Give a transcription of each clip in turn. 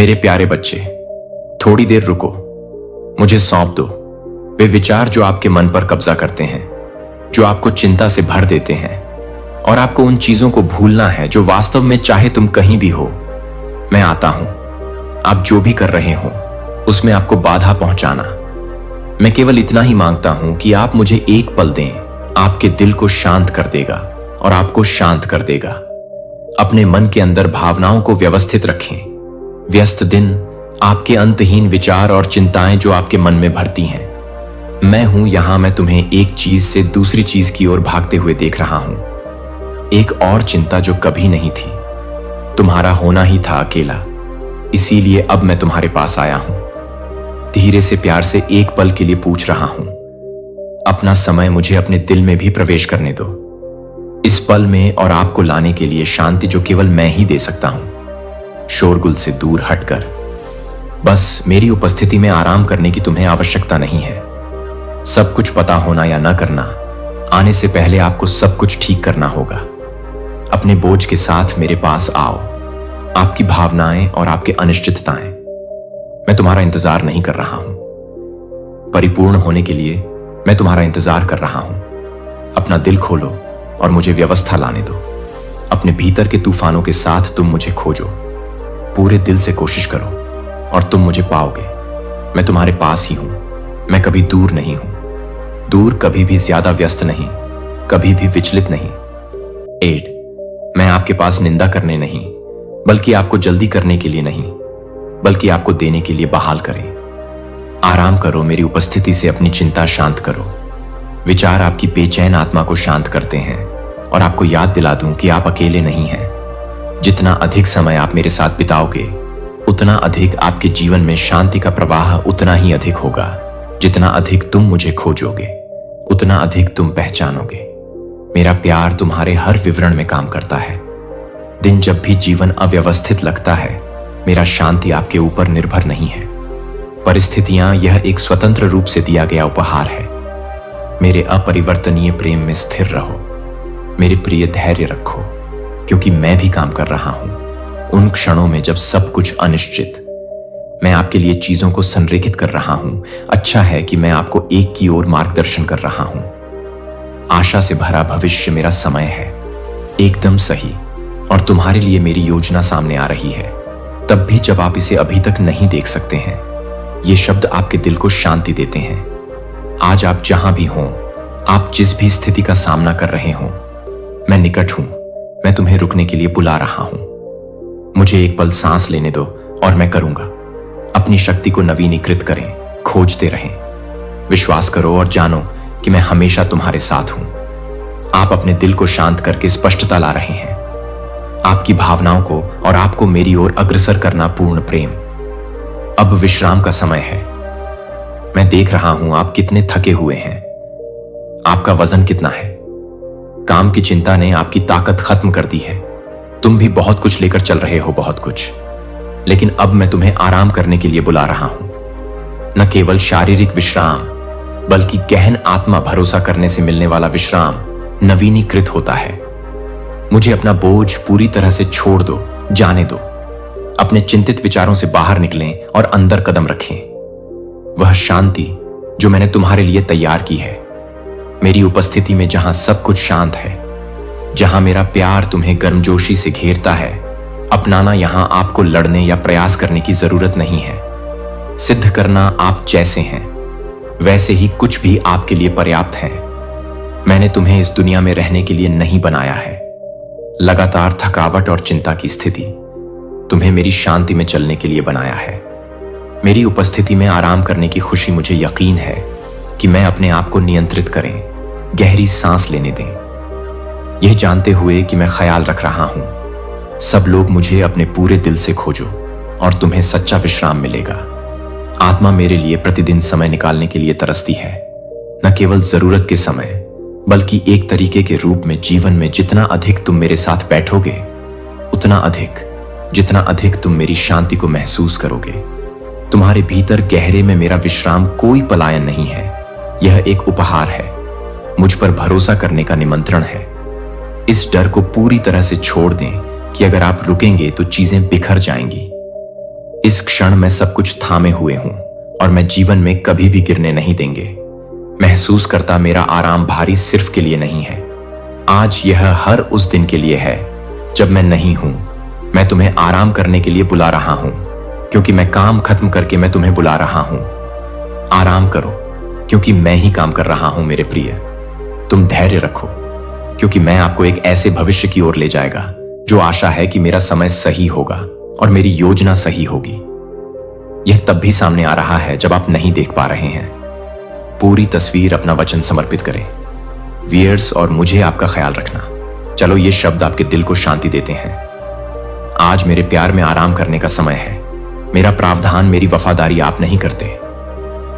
मेरे प्यारे बच्चे, थोड़ी देर रुको, मुझे सौंप दो वे विचार जो आपके मन पर कब्जा करते हैं, जो आपको चिंता से भर देते हैं, और आपको उन चीजों को भूलना है जो वास्तव में चाहे तुम कहीं भी हो, मैं आता हूं। आप जो भी कर रहे हो उसमें आपको बाधा पहुंचाना। मैं केवल इतना ही मांगता हूं कि आप मुझे एक पल दें, आपके दिल को शांत कर देगा और आपको शांत कर देगा। अपने मन के अंदर भावनाओं को व्यवस्थित रखें। व्यस्त दिन, आपके अंतहीन विचार और चिंताएं जो आपके मन में भरती हैं। मैं हूं यहां, मैं तुम्हें एक चीज से दूसरी चीज की ओर भागते हुए देख रहा हूं। एक और चिंता जो कभी नहीं थी, तुम्हारा होना ही था अकेला। इसीलिए अब मैं तुम्हारे पास आया हूं। धीरे से प्यार से एक पल के लिए पूछ रहा हूं, अपना समय मुझे अपने दिल में भी प्रवेश करने दो। इस पल में और आपको लाने के लिए शांति जो केवल मैं ही दे सकता हूं, शोरगुल से दूर हटकर। बस मेरी उपस्थिति में आराम करने की तुम्हें आवश्यकता नहीं है। सब कुछ पता होना या न करना, आने से पहले आपको सब कुछ ठीक करना होगा। अपने बोझ के साथ मेरे पास आओ। आपकी भावनाएं और आपकी अनिश्चितताएं, मैं तुम्हारा इंतजार नहीं कर रहा हूं। परिपूर्ण होने के लिए मैं तुम्हारा इंतजार कर रहा हूं। अपना दिल खोलो और मुझे व्यवस्था लाने दो। अपने भीतर के तूफानों के साथ तुम मुझे खोजो। पूरे दिल से कोशिश करो और तुम मुझे पाओगे। मैं तुम्हारे पास ही हूं। मैं कभी दूर नहीं हूं। दूर, कभी भी ज्यादा व्यस्त नहीं, कभी भी विचलित नहीं। मैं आपके पास निंदा करने नहीं, बल्कि आपको जल्दी करने के लिए नहीं, बल्कि आपको देने के लिए बहाल करें। आराम करो, मेरी उपस्थिति से अपनी चिंता शांत करो। विचार आपकी बेचैन आत्मा को शांत करते हैं और आपको याद दिला दूं कि आप अकेले नहीं हैं। जितना अधिक समय आप मेरे साथ बिताओगे, उतना अधिक आपके जीवन में शांति का प्रवाह उतना ही अधिक होगा। जितना अधिक तुम मुझे खोजोगे, उतना अधिक तुम पहचानोगे। मेरा प्यार तुम्हारे हर विवरण में काम करता है। दिन जब भी जीवन अव्यवस्थित लगता है, मेरा शांति आपके ऊपर निर्भर नहीं है। परिस्थितियां यह एक स्वतंत्र रूप से दिया गया उपहार है। मेरे अपरिवर्तनीय प्रेम में स्थिर रहो। मेरे प्रिय, धैर्य रखो, क्योंकि मैं भी काम कर रहा हूं। उन क्षणों में जब सब कुछ अनिश्चित, मैं आपके लिए चीजों को संरेखित कर रहा हूं। अच्छा है कि मैं आपको एक की ओर मार्गदर्शन कर रहा हूं। आशा से भरा भविष्य मेरा समय है, एकदम सही, और तुम्हारे लिए मेरी योजना सामने आ रही है, तब भी जब आप इसे अभी तक नहीं देख सकते हैं। ये शब्द आपके दिल को शांति देते हैं। आज आप जहां भी हों, आप जिस भी स्थिति का सामना कर रहे हों, मैं निकट हूं। मैं तुम्हें रुकने के लिए बुला रहा हूं। मुझे एक पल सांस लेने दो और मैं करूंगा। अपनी शक्ति को नवीनीकृत करें, खोजते रहें। विश्वास करो और जानो कि मैं हमेशा तुम्हारे साथ हूं। आप अपने दिल को शांत करके स्पष्टता ला रहे हैं। आपकी भावनाओं को और आपको मेरी ओर अग्रसर करना पूर्ण प्रेम। अब विश्राम का समय है। मैं देख रहा हूं आप कितने थके हुए हैं। आपका वजन कितना है। काम की चिंता ने आपकी ताकत खत्म कर दी है। तुम भी बहुत कुछ लेकर चल रहे हो, बहुत कुछ। लेकिन अब मैं तुम्हें आराम करने के लिए बुला रहा हूं। न केवल शारीरिक विश्राम, बल्कि गहन आत्मा भरोसा करने से मिलने वाला विश्राम नवीनीकृत होता है। मुझे अपना बोझ पूरी तरह से छोड़ दो, जाने दो। अपने चिंतित विचारों से बाहर निकलें और अंदर कदम रखें। वह शांति जो मैंने तुम्हारे लिए तैयार की है, मेरी उपस्थिति में जहां सब कुछ शांत है, जहां मेरा प्यार तुम्हें गर्मजोशी से घेरता है, अपनाना। यहां आपको लड़ने या प्रयास करने की जरूरत नहीं है। सिद्ध करना आप जैसे हैं वैसे ही कुछ भी आपके लिए पर्याप्त है। मैंने तुम्हें इस दुनिया में रहने के लिए नहीं बनाया है। लगातार थकावट और चिंता की स्थिति तुम्हें मेरी शांति में चलने के लिए बनाया है। मेरी उपस्थिति में आराम करने की खुशी मुझे यकीन है कि मैं अपने आप को नियंत्रित करें, गहरी सांस लेने दें, यह जानते हुए कि मैं ख्याल रख रहा हूं। सब लोग मुझे अपने पूरे दिल से खोजो और तुम्हें सच्चा विश्राम मिलेगा। आत्मा मेरे लिए प्रतिदिन समय निकालने के लिए तरसती है, न केवल जरूरत के समय, बल्कि एक तरीके के रूप में। जीवन में जितना अधिक तुम मेरे साथ बैठोगे, उतना अधिक, जितना अधिक तुम मेरी शांति को महसूस करोगे। तुम्हारे भीतर गहरे में मेरा विश्राम कोई पलायन नहीं है, यह एक उपहार है। मुझ पर भरोसा करने का निमंत्रण है। इस डर को पूरी तरह से छोड़ दें कि अगर आप रुकेंगे तो चीजें बिखर जाएंगी। इस क्षण में सब कुछ थामे हुए हूं और मैं जीवन में कभी भी गिरने नहीं देंगे। महसूस करता मेरा आराम भारी सिर्फ के लिए नहीं है। आज यह हर उस दिन के लिए है जब मैं नहीं हूं। मैं तुम्हें आराम करने के लिए बुला रहा हूं, क्योंकि मैं काम खत्म करके मैं तुम्हें बुला रहा हूं। आराम करो, क्योंकि मैं ही काम कर रहा हूं मेरे प्रिय। तुम धैर्य रखो, क्योंकि मैं आपको एक ऐसे भविष्य की ओर ले जाएगा जो आशा है कि मेरा समय सही होगा और मेरी योजना सही होगी। यह तब भी सामने आ रहा है जब आप नहीं देख पा रहे हैं। पूरी तस्वीर अपना वचन समर्पित करें। वियर्स और मुझे आपका ख्याल रखना। चलो ये शब्द आपके दिल को शांति देते हैं। आज मेरे प्यार में आराम करने का समय है। मेरा प्रावधान, मेरी वफादारी आप नहीं करते।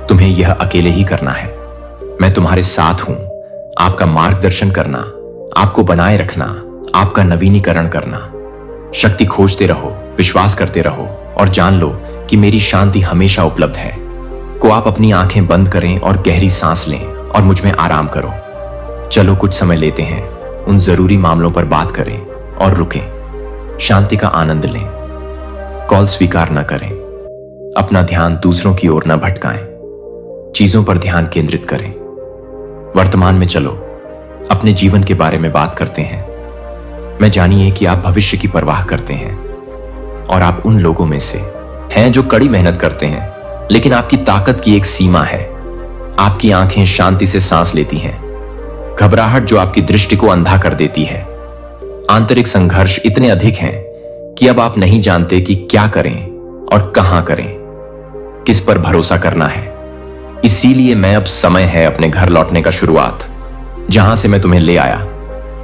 तुम्हें यह अकेले ही करना है। मैं तुम्हारे साथ हूं। आपका मार्गदर्शन करना, आपको बनाए रखना, आपका नवीनीकरण करना। शक्ति खोजते रहो, विश्वास करते रहो और जान लो कि मेरी शांति हमेशा उपलब्ध है। को आप अपनी आंखें बंद करें और गहरी सांस लें और मुझ में आराम करो। चलो कुछ समय लेते हैं, उन जरूरी मामलों पर बात करें और रुकें। शांति का आनंद लें। कॉल स्वीकार न करें। अपना ध्यान दूसरों की ओर न भटकाएं। चीजों पर ध्यान केंद्रित करें। वर्तमान में चलो, अपने जीवन के बारे में बात करते हैं। मैं जानिए कि आप भविष्य की परवाह करते हैं और आप उन लोगों में से हैं जो कड़ी मेहनत करते हैं, लेकिन आपकी ताकत की एक सीमा है। आपकी आंखें शांति से सांस लेती हैं। घबराहट जो आपकी दृष्टि को अंधा कर देती है। आंतरिक संघर्ष इतने अधिक हैं कि अब आप नहीं जानते कि क्या करें और कहां करें, किस पर भरोसा करना है। इसीलिए मैं अब समय है अपने घर लौटने का शुरुआत, जहां से मैं तुम्हें ले आया।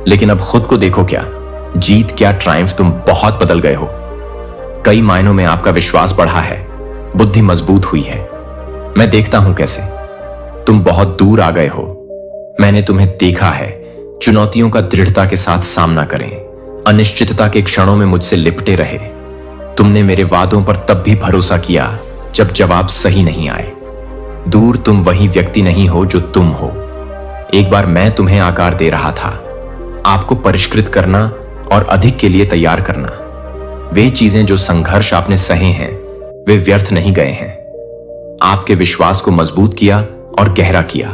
लेकिन अब खुद को देखो, क्या जीत, क्या ट्रायम्फ, तुम बहुत बदल गए हो। कई मायनों में आपका विश्वास बढ़ा है, बुद्धि मजबूत हुई है। मैं देखता हूं कैसे तुम बहुत दूर आ गए हो। मैंने तुम्हें देखा है। चुनौतियों का दृढ़ता के साथ सामना करें, अनिश्चितता के क्षणों में मुझसे लिपटे रहे। तुमने मेरे वादों पर तब भी भरोसा किया जब जवाब सही नहीं आए। दूर तुम वही व्यक्ति नहीं हो जो तुम हो। एक बार मैं तुम्हें आकार दे रहा था, आपको परिष्कृत करना और अधिक के लिए तैयार करना। वे चीजें जो संघर्ष आपने सहे हैं, वे व्यर्थ नहीं गए हैं। आपके विश्वास को मजबूत किया और गहरा किया।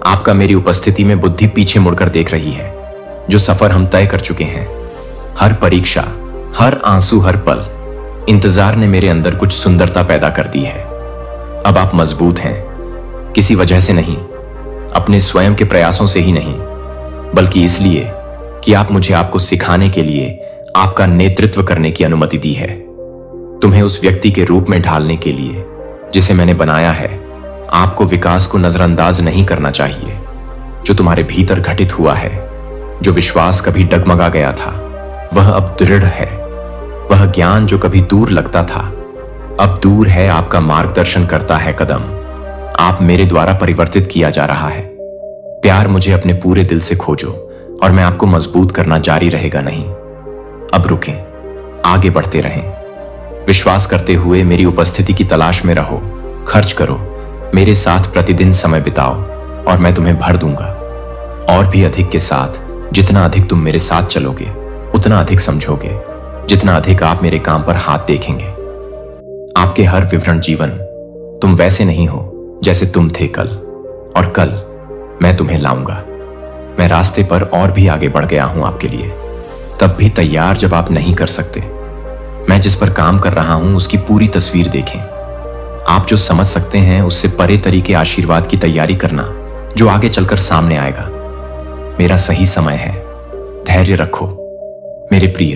आपका मेरी उपस्थिति में बुद्धि पीछे मुड़कर देख रही है। जो सफर हम तय कर चुके हैं, हर परीक्षा, हर आंसू, हर पल, इंतजार ने मेरे अंदर कुछ सुंदरता पैदा कर दी है। अब आप मजबूत हैं, किसी वजह से नहीं, अपने स्वयं के प्रयासों से ही नहीं, बल्कि इसलिए कि आप मुझे आपको सिखाने के लिए, आपका नेतृत्व करने की अनुमति दी है। तुम्हें उस व्यक्ति के रूप में ढालने के लिए जिसे मैंने बनाया है। आपको विकास को नजरअंदाज नहीं करना चाहिए जो तुम्हारे भीतर घटित हुआ है। जो विश्वास कभी डगमगा गया था, वह अब दृढ़ है। वह ज्ञान जो कभी दूर लगता था, अब दूर है। आपका मार्गदर्शन करता है कदम। आप मेरे द्वारा परिवर्तित किया जा रहा है। प्यार, मुझे अपने पूरे दिल से खोजो और मैं आपको मजबूत करना जारी रहेगा नहीं। अब रुकें, आगे बढ़ते रहें। विश्वास करते हुए मेरी उपस्थिति की तलाश में रहो। खर्च करो, मेरे साथ प्रतिदिन समय बिताओ और मैं तुम्हें भर दूंगा। और भी अधिक के साथ। जितना अधिक तुम मेरे साथ चलोगे, उतना अधिक समझोगे। जितना अधिक आप मेरे काम पर हाथ देखेंगे। आपके हर विवरण जीवन, तुम वैसे नहीं हो जैसे तुम थे कल, और कल मैं तुम्हें लाऊंगा। मैं रास्ते पर और भी आगे बढ़ गया हूं आपके लिए, तब भी तैयार जब आप नहीं कर सकते। मैं जिस पर काम कर रहा हूं उसकी पूरी तस्वीर देखें। आप जो समझ सकते हैं उससे परे तरीके आशीर्वाद की तैयारी करना जो आगे चलकर सामने आएगा। मेरा सही समय है। धैर्य रखो मेरे प्रिय,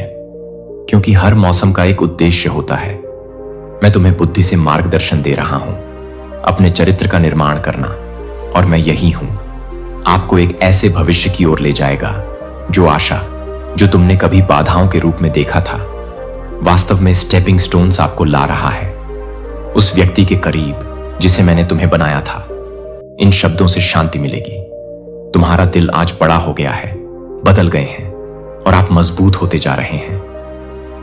क्योंकि हर मौसम का एक उद्देश्य होता है। मैं तुम्हें बुद्धि से मार्गदर्शन दे रहा हूं, अपने चरित्र का निर्माण करना, और मैं यही हूं। आपको एक ऐसे भविष्य की ओर ले जाएगा जो आशा, जो तुमने कभी बाधाओं के रूप में देखा था, वास्तव में स्टेपिंग स्टोन्स आपको ला रहा है उस व्यक्ति के करीब जिसे मैंने तुम्हें बनाया था। इन शब्दों से शांति मिलेगी। तुम्हारा दिल आज बड़ा हो गया है, बदल गए हैं और आप मजबूत होते जा रहे हैं।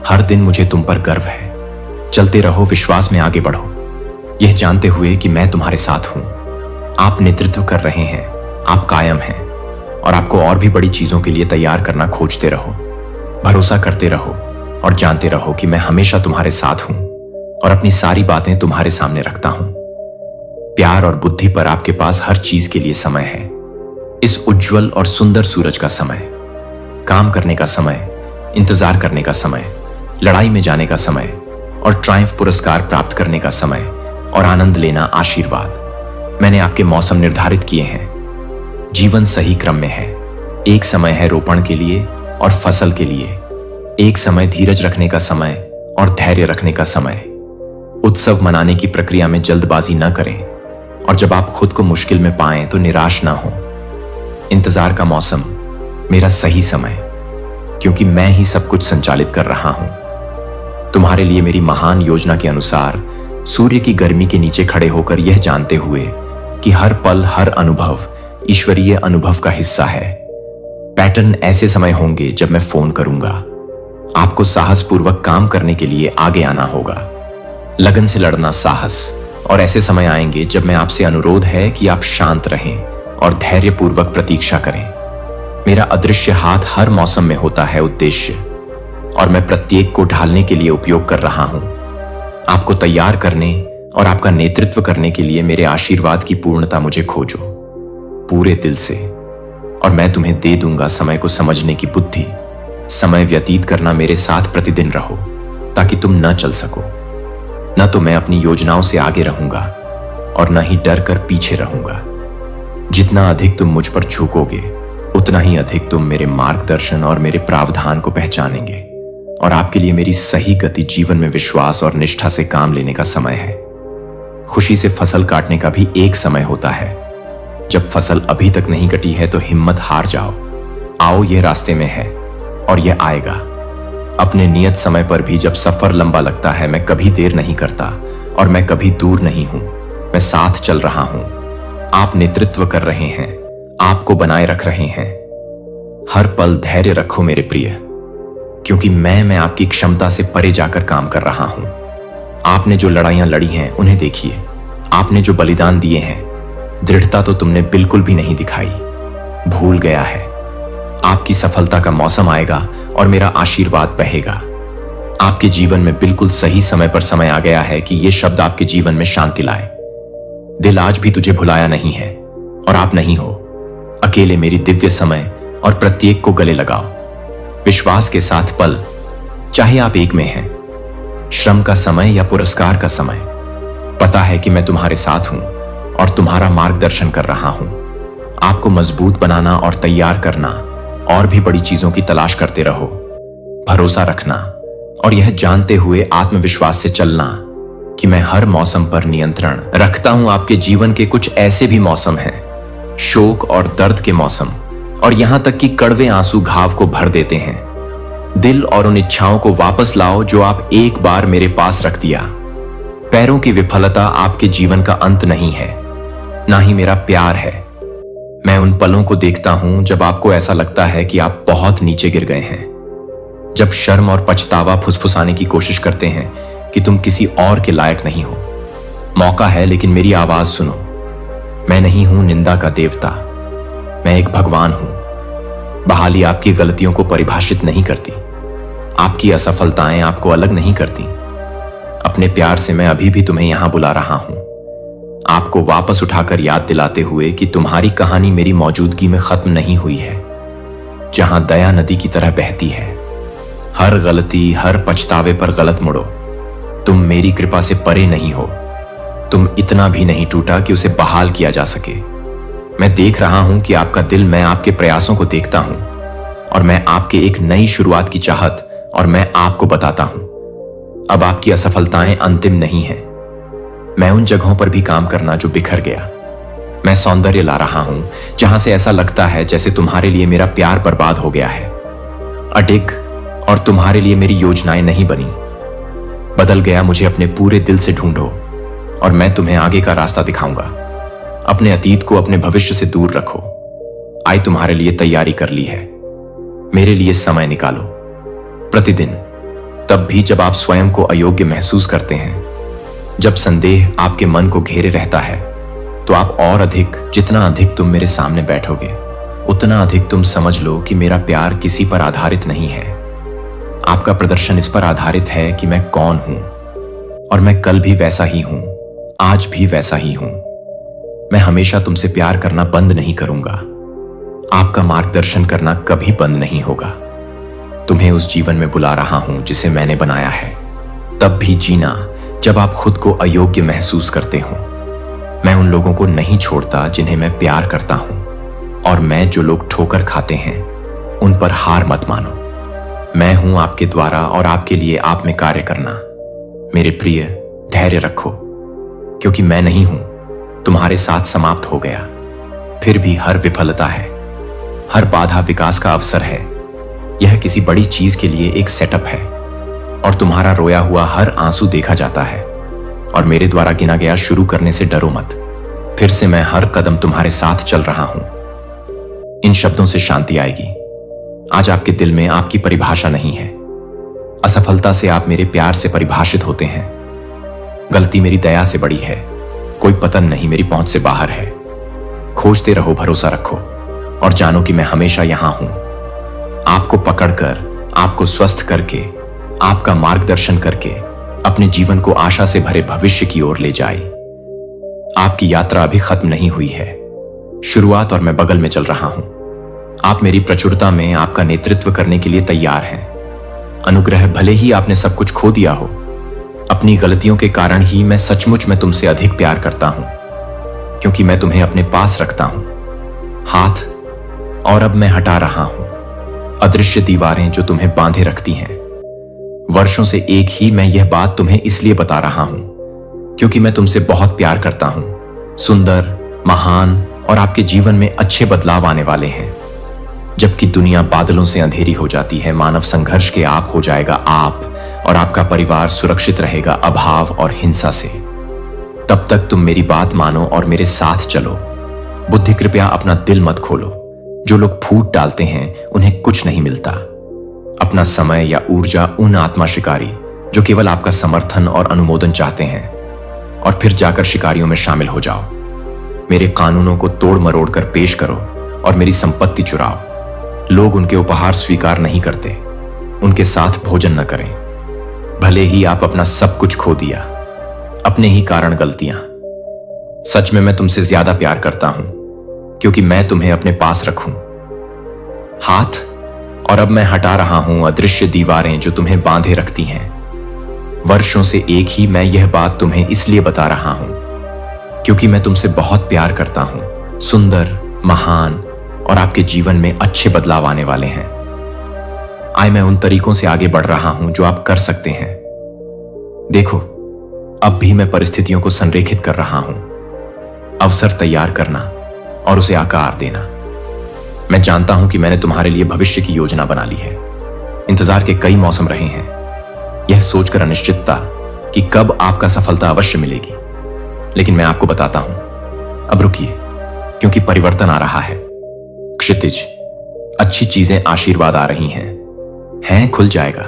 हर दिन मुझे तुम पर गर्व है। चलते रहो, विश्वास में आगे बढ़ो, यह जानते हुए कि मैं तुम्हारे साथ हूं। आप नेतृत्व कर रहे हैं, आप कायम हैं, और आपको और भी बड़ी चीजों के लिए तैयार करना। खोजते रहो, भरोसा करते रहो और जानते रहो कि मैं हमेशा तुम्हारे साथ हूं और अपनी सारी बातें तुम्हारे सामने रखता हूं। प्यार और बुद्धि पर आपके पास हर चीज के लिए समय है। इस उज्जवल और सुंदर सूरज का समय, काम करने का समय, इंतजार करने का समय, लड़ाई में जाने का समय और ट्रायम्फ पुरस्कार प्राप्त करने का समय और आनंद लेना आशीर्वाद। मैंने आपके मौसम निर्धारित किए हैं। जीवन सही क्रम में है। एक समय है रोपण के लिए और फसल के लिए, एक समय धीरज रखने का समय और धैर्य रखने का समय। उत्सव मनाने की प्रक्रिया में जल्दबाजी न करें और जब आप खुद को मुश्किल में पाएं तो निराश ना हो। इंतजार का मौसम मेरा सही समय, क्योंकि मैं ही सब कुछ संचालित कर रहा हूं। तुम्हारे लिए मेरी महान योजना के अनुसार सूर्य की गर्मी के नीचे खड़े होकर यह जानते हुए कि हर पल हर अनुभव ईश्वरीय अनुभव का हिस्सा है। पैटर्न ऐसे समय होंगे जब मैं फोन करूंगा। आपको साहसपूर्वक काम करने के लिए आगे आना होगा। लगन से लड़ना साहस। और ऐसे समय आएंगे जब मैं आपसे अनुरोध है कि आप शांत रहें और धैर्यपूर्वक प्रतीक्षा करें। मेरा अदृश्य हाथ हर मौसम में होता है उद्देश्य, और मैं प्रत्येक को ढालने के लिए उपयोग कर रहा हूं। आपको तैयार करने और आपका नेतृत्व करने के लिए मेरे आशीर्वाद की पूर्णता मुझे खोजो पूरे दिल से, और मैं तुम्हें दे दूंगा समय को समझने की बुद्धि। समय व्यतीत करना मेरे साथ प्रतिदिन रहो ताकि तुम न चल सको। न तो मैं अपनी योजनाओं से आगे रहूंगा और न ही डर कर पीछे रहूंगा। जितना अधिक तुम मुझ पर झुकोगे उतना ही अधिक तुम मेरे मार्गदर्शन और मेरे प्रावधान को पहचानेंगे, और आपके लिए मेरी सही गति जीवन में विश्वास और निष्ठा से काम लेने का समय है। खुशी से फसल काटने का भी एक समय होता है। जब फसल अभी तक नहीं कटी है तो हिम्मत हार जाओ। आओ, यह रास्ते में है और यह आएगा। अपने नियत समय पर भी जब सफर लंबा लगता है, मैं कभी देर नहीं करता और मैं कभी दूर नहीं हूं। मैं साथ चल रहा हूं। आप नेतृत्व कर रहे हैं, आपको बनाए रख रहे हैं। हर पल धैर्य रखो मेरे प्रिय, क्योंकि मैं आपकी क्षमता से परे जाकर काम कर रहा हूं। आपने जो लड़ाइयां लड़ी हैं उन्हें देखिए। आपने जो बलिदान दिए हैं, दृढ़ता तो तुमने बिल्कुल भी नहीं दिखाई। भूल गया है। आपकी सफलता का मौसम आएगा और मेरा आशीर्वाद बहेगा। आपके जीवन में बिल्कुल सही समय पर समय आ गया है कि ये शब्द आपके जीवन में शांति लाए। दिल आज भी तुझे भुलाया नहीं है और आप नहीं हो अकेले। मेरी दिव्य समय और प्रत्येक को गले लगाओ विश्वास के साथ पल, चाहे आप एक में हैं। श्रम का समय या पुरस्कार का समय, पता है कि मैं तुम्हारे साथ हूं और तुम्हारा मार्गदर्शन कर रहा हूं। आपको मजबूत बनाना और तैयार करना, और भी बड़ी चीजों की तलाश करते रहो। भरोसा रखना और यह जानते हुए आत्मविश्वास से चलना कि मैं हर मौसम पर नियंत्रण रखता हूं। आपके जीवन के कुछ ऐसे भी मौसम हैं, शोक और दर्द के मौसम, और यहां तक कि कड़वे आंसू घाव को भर देते हैं। दिल और उन इच्छाओं को वापस लाओ जो आप एक बार मेरे पास रख दिया। पैरों की विफलता आपके जीवन का अंत नहीं है, ना ही मेरा प्यार है। मैं उन पलों को देखता हूं जब आपको ऐसा लगता है कि आप बहुत नीचे गिर गए हैं, जब शर्म और पछतावा फुसफुसाने की कोशिश करते हैं कि तुम किसी और के लायक नहीं हो। मौका है, लेकिन मेरी आवाज सुनो। मैं नहीं हूं निंदा का देवता, मैं एक भगवान हूं। बहाली आपकी गलतियों को परिभाषित नहीं करती। आपकी असफलताएं आपको अलग नहीं करती। अपने प्यार से मैं अभी भी तुम्हें यहां बुला रहा हूं, आपको वापस उठाकर याद दिलाते हुए कि तुम्हारी कहानी मेरी मौजूदगी में खत्म नहीं हुई है, जहां दया नदी की तरह बहती है। हर गलती, हर पछतावे पर गलत मुड़ो। तुम मेरी कृपा से परे नहीं हो। तुम इतना भी नहीं टूटा कि उसे बहाल किया जा सके। मैं देख रहा हूं कि आपका दिल, मैं आपके प्रयासों को देखता हूं, और मैं आपके एक नई शुरुआत की चाहत, और मैं आपको बताता हूं, अब आपकी असफलताएं अंतिम नहीं हैं। मैं उन जगहों पर भी काम करना जो बिखर गया। मैं सौंदर्य ला रहा हूं जहां से ऐसा लगता है जैसे तुम्हारे लिए मेरा प्यार बर्बाद हो गया है। अडिग और तुम्हारे लिए मेरी योजनाएं नहीं बनी। बदल गया मुझे अपने पूरे दिल से ढूंढो और मैं तुम्हें आगे का रास्ता दिखाऊंगा। अपने अतीत को अपने भविष्य से दूर रखो। आई तुम्हारे लिए तैयारी कर ली है। मेरे लिए समय निकालो प्रतिदिन, तब भी जब आप स्वयं को अयोग्य महसूस करते हैं, जब संदेह आपके मन को घेरे रहता है, तो आप और अधिक, जितना अधिक तुम मेरे सामने बैठोगे, उतना अधिक तुम समझ लो कि मेरा प्यार किसी पर आधारित नहीं है। आपका प्रदर्शन इस पर आधारित है कि मैं कौन हूं। और मैं कल भी वैसा ही हूं, आज भी वैसा ही हूं। मैं हमेशा तुमसे प्यार करना बंद नहीं करूंगा। आपका मार्गदर्शन करना कभी बंद नहीं होगा। तुम्हें उस जीवन में बुला रहा हूं जिसे मैंने बनाया है, तब भी जीना जब आप खुद को अयोग्य महसूस करते हो। मैं उन लोगों को नहीं छोड़ता जिन्हें मैं प्यार करता हूं, और मैं जो लोग ठोकर खाते हैं उन पर हार मत मानो। मैं हूं आपके द्वारा और आपके लिए आप में कार्य करना। मेरे प्रिय, धैर्य रखो, क्योंकि मैं नहीं हूं तुम्हारे साथ समाप्त हो गया। फिर भी हर विफलता है, हर बाधा विकास का अवसर है। यह किसी बड़ी चीज के लिए एक सेटअप है, और तुम्हारा रोया हुआ हर आंसू देखा जाता है। और मेरे द्वारा गिना गया शुरू करने से डरो मत। फिर से मैं हर कदम तुम्हारे साथ चल रहा हूं। इन शब्दों से शांति आएगी। आज आपके दिल में आपकी परिभाषा नहीं है। असफलता से आप मेरे प्यार से परिभाषित होते हैं। गलती मेरी दया से बड़ी है। कोई पतन नहीं मेरी पहुंच से बाहर है। खोजते रहो, भरोसा रखो, और जानो कि मैं हमेशा यहां हूं। आपको पकड़कर, आपको स्वस्थ करके, आपका मार्गदर्शन करके अपने जीवन को आशा से भरे भविष्य की ओर ले जाए। आपकी यात्रा अभी खत्म नहीं हुई है, शुरुआत, और मैं बगल में चल रहा हूं। आप मेरी प्रचुरता में आपका नेतृत्व करने के लिए तैयार हैं। अनुग्रह, भले ही आपने सब कुछ खो दिया हो, अपनी गलतियों के कारण ही मैं सचमुच में तुमसे अधिक प्यार करता हूं, क्योंकि मैं तुम्हें अपने पास रखता हूं। हाथ, और अब मैं हटा रहा हूं अदृश्य दीवारें जो तुम्हें बांधे रखती हैं। वर्षों से एक ही मैं यह बात तुम्हें इसलिए बता रहा हूं क्योंकि मैं तुमसे बहुत प्यार करता हूं। सुंदर, महान, और आपके जीवन में अच्छे बदलाव आने वाले हैं। जबकि दुनिया बादलों से अंधेरी हो जाती है, मानव संघर्ष के आप हो जाएगा आप, और आपका परिवार सुरक्षित रहेगा अभाव और हिंसा से। तब तक तुम मेरी बात मानो और मेरे साथ चलो। बुद्धि, कृपया अपना दिल मत खोलो। जो लोग फूट डालते हैं उन्हें कुछ नहीं मिलता। अपना समय या ऊर्जा उन आत्मा शिकारी जो केवल आपका समर्थन और अनुमोदन चाहते हैं, और फिर जाकर शिकारियों में शामिल हो जाओ। मेरे कानूनों को तोड़ मरोड़ कर पेश करो और मेरी संपत्ति चुराओ। लोग उनके उपहार स्वीकार नहीं करते, उनके साथ भोजन न करें। भले ही आप अपना सब कुछ खो दिया, अपने ही कारण गलतियां। सच में मैं तुमसे ज्यादा प्यार करता हूं, क्योंकि मैं तुम्हें अपने पास रखूं। हाथ, और अब मैं हटा रहा हूं अदृश्य दीवारें जो तुम्हें बांधे रखती हैं। वर्षों से एक ही मैं यह बात तुम्हें इसलिए बता रहा हूं क्योंकि मैं तुमसे बहुत प्यार करता हूं। सुंदर, महान, और आपके जीवन में अच्छे बदलाव आने वाले हैं। आए, मैं उन तरीकों से आगे बढ़ रहा हूं जो आप कर सकते हैं। देखो, अब भी मैं परिस्थितियों को संरेखित कर रहा हूं। अवसर तैयार करना और उसे आकार देना। मैं जानता हूं कि मैंने तुम्हारे लिए भविष्य की योजना बना ली है। इंतजार के कई मौसम रहे हैं, यह सोचकर अनिश्चितता कि कब आपका सफलता अवश्य मिलेगी। लेकिन मैं आपको बताता हूं, अब रुकिए, क्योंकि परिवर्तन आ रहा है। क्षितिज, अच्छी चीजें, आशीर्वाद आ रही हैं, खुल जाएगा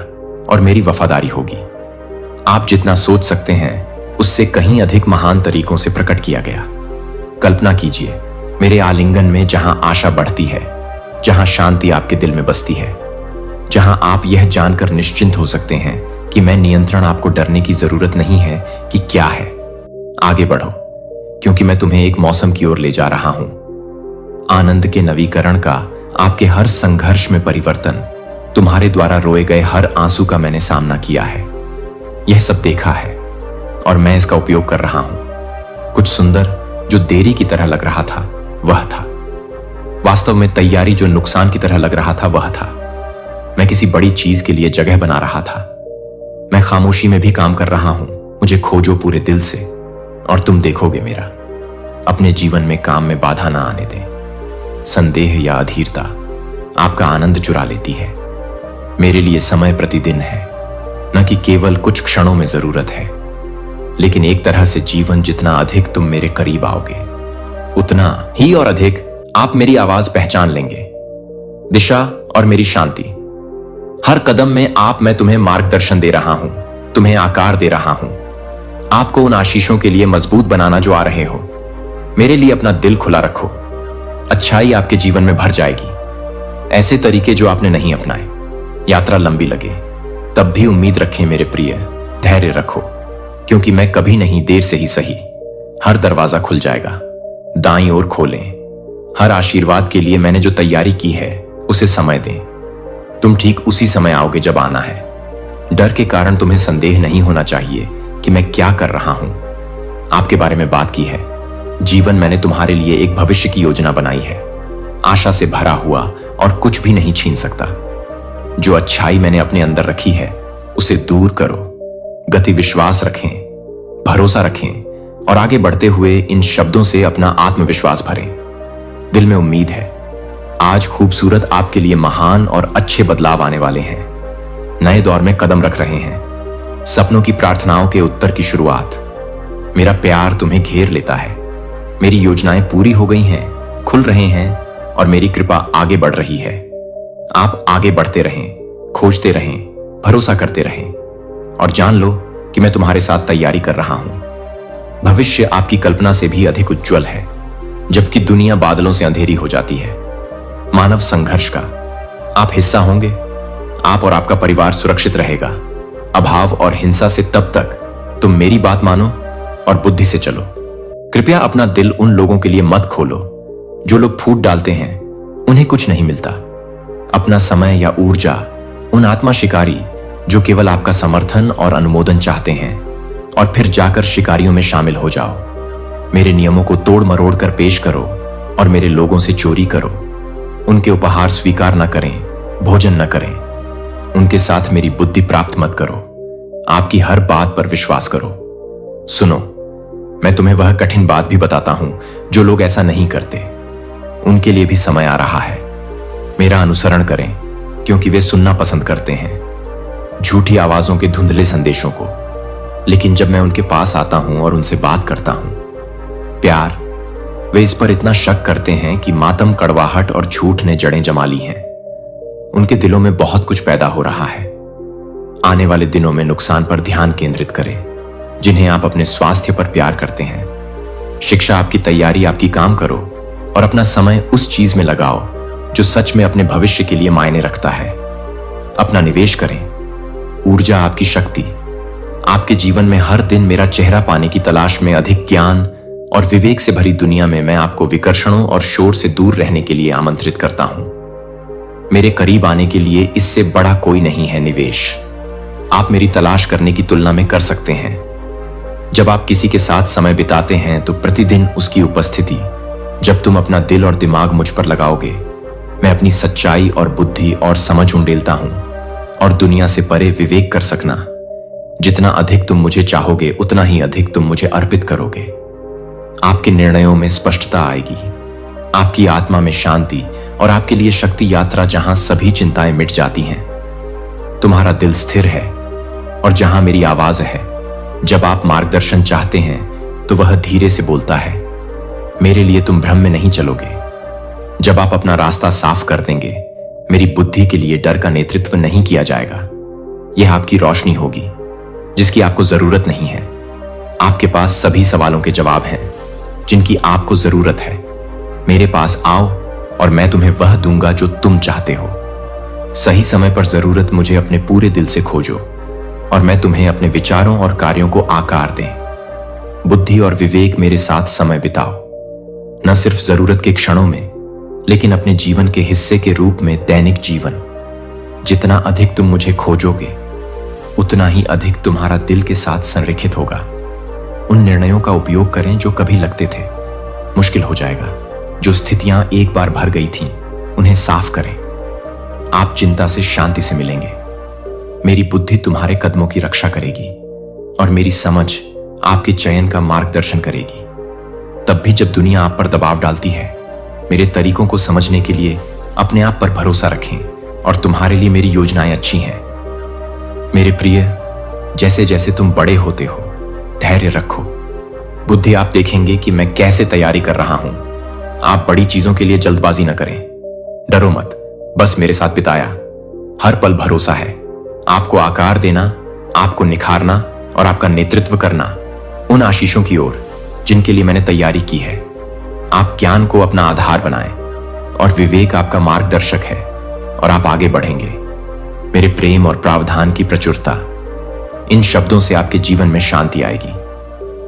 और मेरी वफादारी होगी। आप जितना सोच सकते हैं उससे कहीं अधिक महान तरीकों से प्रकट किया गया। कल्पना कीजिए, मेरे आलिंगन में जहां आशा बढ़ती है, जहां शांति आपके दिल में बसती है, जहां आप यह जानकर निश्चिंत हो सकते हैं कि मैं नियंत्रण, आपको डरने की जरूरत नहीं है कि क्या है। आगे बढ़ो, क्योंकि मैं तुम्हें एक मौसम की ओर ले जा रहा हूं। आनंद के नवीकरण का, आपके हर संघर्ष में परिवर्तन, तुम्हारे द्वारा रोए गए हर आंसू का मैंने सामना किया है। यह सब देखा है और मैं इसका उपयोग कर रहा हूं। कुछ सुंदर जो देरी की तरह लग रहा था वह था, वास्तव में तैयारी जो नुकसान की तरह लग रहा था वह था। मैं किसी बड़ी चीज के लिए जगह बना रहा था। मैं खामोशी में भी काम कर रहा हूं। मुझे खोजो पूरे दिल से और तुम देखोगे मेरा। अपने जीवन में काम में बाधा ना आने दें। संदेह या अधीरता आपका आनंद चुरा लेती है। मेरे लिए समय प्रतिदिन है, न कि केवल कुछ क्षणों में जरूरत है। लेकिन एक तरह से जीवन, जितना अधिक तुम मेरे करीब आओगे उतना ही और अधिक आप मेरी आवाज पहचान लेंगे। दिशा और मेरी शांति। हर कदम में मैं तुम्हें मार्गदर्शन दे रहा हूं, तुम्हें आकार दे रहा हूं, आपको उन आशीषों के लिए मजबूत बनाना जो आ रहे हो। मेरे लिए अपना दिल खुला रखो। अच्छाई आपके जीवन में भर जाएगी, ऐसे तरीके जो आपने नहीं अपनाए। यात्रा लंबी लगे, तब भी उम्मीद रखें मेरे प्रिय, धैर्य रखो। क्योंकि मैं कभी नहीं, देर से ही सही। हर दरवाजा खुल जाएगा, दाईं ओर खोलें। हर आशीर्वाद के लिए मैंने जो तैयारी की है उसे समय दें। तुम ठीक उसी समय आओगे जब आना है। डर के कारण तुम्हें संदेह नहीं होना चाहिए कि मैं क्या कर रहा हूं। आपके बारे में बात की है। जीवन मैंने तुम्हारे लिए एक भविष्य की योजना बनाई है, आशा से भरा हुआ, और कुछ भी नहीं छीन सकता। जो अच्छाई मैंने अपने अंदर रखी है उसे दूर करो। गति विश्वास रखें, भरोसा रखें, और आगे बढ़ते हुए इन शब्दों से अपना आत्मविश्वास भरें। दिल में उम्मीद है, आज खूबसूरत आपके लिए महान और अच्छे बदलाव आने वाले हैं। नए दौर में कदम रख रहे हैं, सपनों की प्रार्थनाओं के उत्तर की शुरुआत। मेरा प्यार तुम्हें घेर लेता है। मेरी योजनाएं पूरी हो गई हैं, खुल रहे हैं, और मेरी कृपा आगे बढ़ रही है। आप आगे बढ़ते रहें, खोजते रहें, भरोसा करते रहें, और जान लो कि मैं तुम्हारे साथ तैयारी कर रहा हूं। भविष्य आपकी कल्पना से भी अधिक उज्जवल है, जबकि दुनिया बादलों से अंधेरी हो जाती है। मानव संघर्ष का आप हिस्सा होंगे। आप और आपका परिवार सुरक्षित रहेगा। अभाव और हिंसा से तब तक तुम मेरी बात मानो और बुद्धि से चलो। कृपया अपना दिल उन लोगों के लिए मत खोलो जो लोग फूट डालते हैं, उन्हें कुछ नहीं मिलता। अपना समय या ऊर्जा उन आत्मा शिकारी जो केवल आपका समर्थन और अनुमोदन चाहते हैं, और फिर जाकर शिकारियों में शामिल हो जाओ। मेरे नियमों को तोड़ मरोड़ कर पेश करो और मेरे लोगों से चोरी करो। उनके उपहार स्वीकार न करें, भोजन न करें। उनके साथ मेरी बुद्धि प्राप्त मत करो। आपकी हर बात पर विश्वास करो। सुनो, मैं तुम्हें वह कठिन बात भी बताता हूं जो लोग ऐसा नहीं करते। उनके लिए भी समय आ रहा है। मेरा अनुसरण करें, क्योंकि वे सुनना पसंद करते हैं झूठी आवाजों के धुंधले संदेशों को। लेकिन जब मैं उनके पास आता हूं और उनसे बात करता हूं प्यार, वे इस पर इतना शक करते हैं कि मातम, कड़वाहट और झूठ ने जड़ें जमा ली हैं। उनके दिलों में बहुत कुछ पैदा हो रहा है। आने वाले दिनों में नुकसान पर ध्यान केंद्रित करें जिन्हें आप अपने स्वास्थ्य पर प्यार करते हैं। शिक्षा आपकी तैयारी, आपकी काम करो, और अपना समय उस चीज में लगाओ जो सच में अपने भविष्य के लिए मायने रखता है। अपना निवेश करें। ऊर्जा आपकी शक्ति। आपके जीवन में हर दिन मेरा चेहरा पाने की तलाश में अधिक ज्ञान और विवेक से भरी दुनिया में मैं आपको विकर्षणों और शोर से दूर रहने के लिए आमंत्रित करता हूं। मेरे करीब आने के लिए इससे बड़ा कोई नहीं है निवेश। आप मेरी तलाश करने की तुलना में कर सकते हैं। जब आप किसी के साथ समय बिताते हैं तो प्रतिदिन उसकी उपस्थिति, जब तुम अपना दिल और दिमाग मुझ पर लगाओगे, मैं अपनी सच्चाई और बुद्धि और समझ उंडेलता हूं, और दुनिया से परे विवेक कर सकना। जितना अधिक तुम मुझे चाहोगे उतना ही अधिक तुम मुझे अर्पित करोगे। आपके निर्णयों में स्पष्टता आएगी, आपकी आत्मा में शांति, और आपके लिए शक्ति यात्रा जहां सभी चिंताएं मिट जाती हैं। तुम्हारा दिल स्थिर है, और जहां मेरी आवाज है, जब आप मार्गदर्शन चाहते हैं तो वह धीरे से बोलता है। मेरे लिए तुम भ्रम में नहीं चलोगे। जब आप अपना रास्ता साफ कर देंगे, मेरी बुद्धि के लिए डर का नेतृत्व नहीं किया जाएगा। यह आपकी रोशनी होगी जिसकी आपको जरूरत नहीं है। आपके पास सभी सवालों के जवाब हैं जिनकी आपको जरूरत है। मेरे पास आओ और मैं तुम्हें वह दूंगा जो तुम चाहते हो। सही समय पर जरूरत मुझे अपने पूरे दिल से खोजो, और मैं तुम्हें अपने विचारों और कार्यों को आकार दें। बुद्धि और विवेक मेरे साथ समय बिताओ, न सिर्फ जरूरत के क्षणों में, लेकिन अपने जीवन के हिस्से के रूप में दैनिक जीवन। जितना अधिक तुम मुझे खोजोगे, उतना ही अधिक तुम्हारा दिल के साथ संरेखित होगा। उन निर्णयों का उपयोग करें जो कभी लगते थे मुश्किल हो जाएगा। जो स्थितियां एक बार भर गई थीं, उन्हें साफ करें। आप चिंता से शांति से मिलेंगे। मेरी बुद्धि तुम्हारे कदमों की रक्षा करेगी, और मेरी समझ आपके चयन का मार्गदर्शन करेगी। तब भी जब दुनिया आप पर दबाव डालती है, मेरे तरीकों को समझने के लिए अपने आप पर भरोसा रखें, और तुम्हारे लिए मेरी योजनाएं अच्छी हैं। मेरे प्रिय, जैसे जैसे तुम बड़े होते हो, धैर्य रखो। बुद्धि आप देखेंगे कि मैं कैसे तैयारी कर रहा हूं। आप बड़ी चीजों के लिए जल्दबाजी न करें। डरो मत, बस मेरे साथ बिताया हर पल भरोसा है। आपको आकार देना, आपको निखारना, और आपका नेतृत्व करना उन आशीषों की ओर जिनके लिए मैंने तैयारी की है। आप ज्ञान को अपना आधार बनाएं, और विवेक आपका मार्गदर्शक है, और आप आगे बढ़ेंगे। मेरे प्रेम और प्रावधान की प्रचुरता, इन शब्दों से आपके जीवन में शांति आएगी।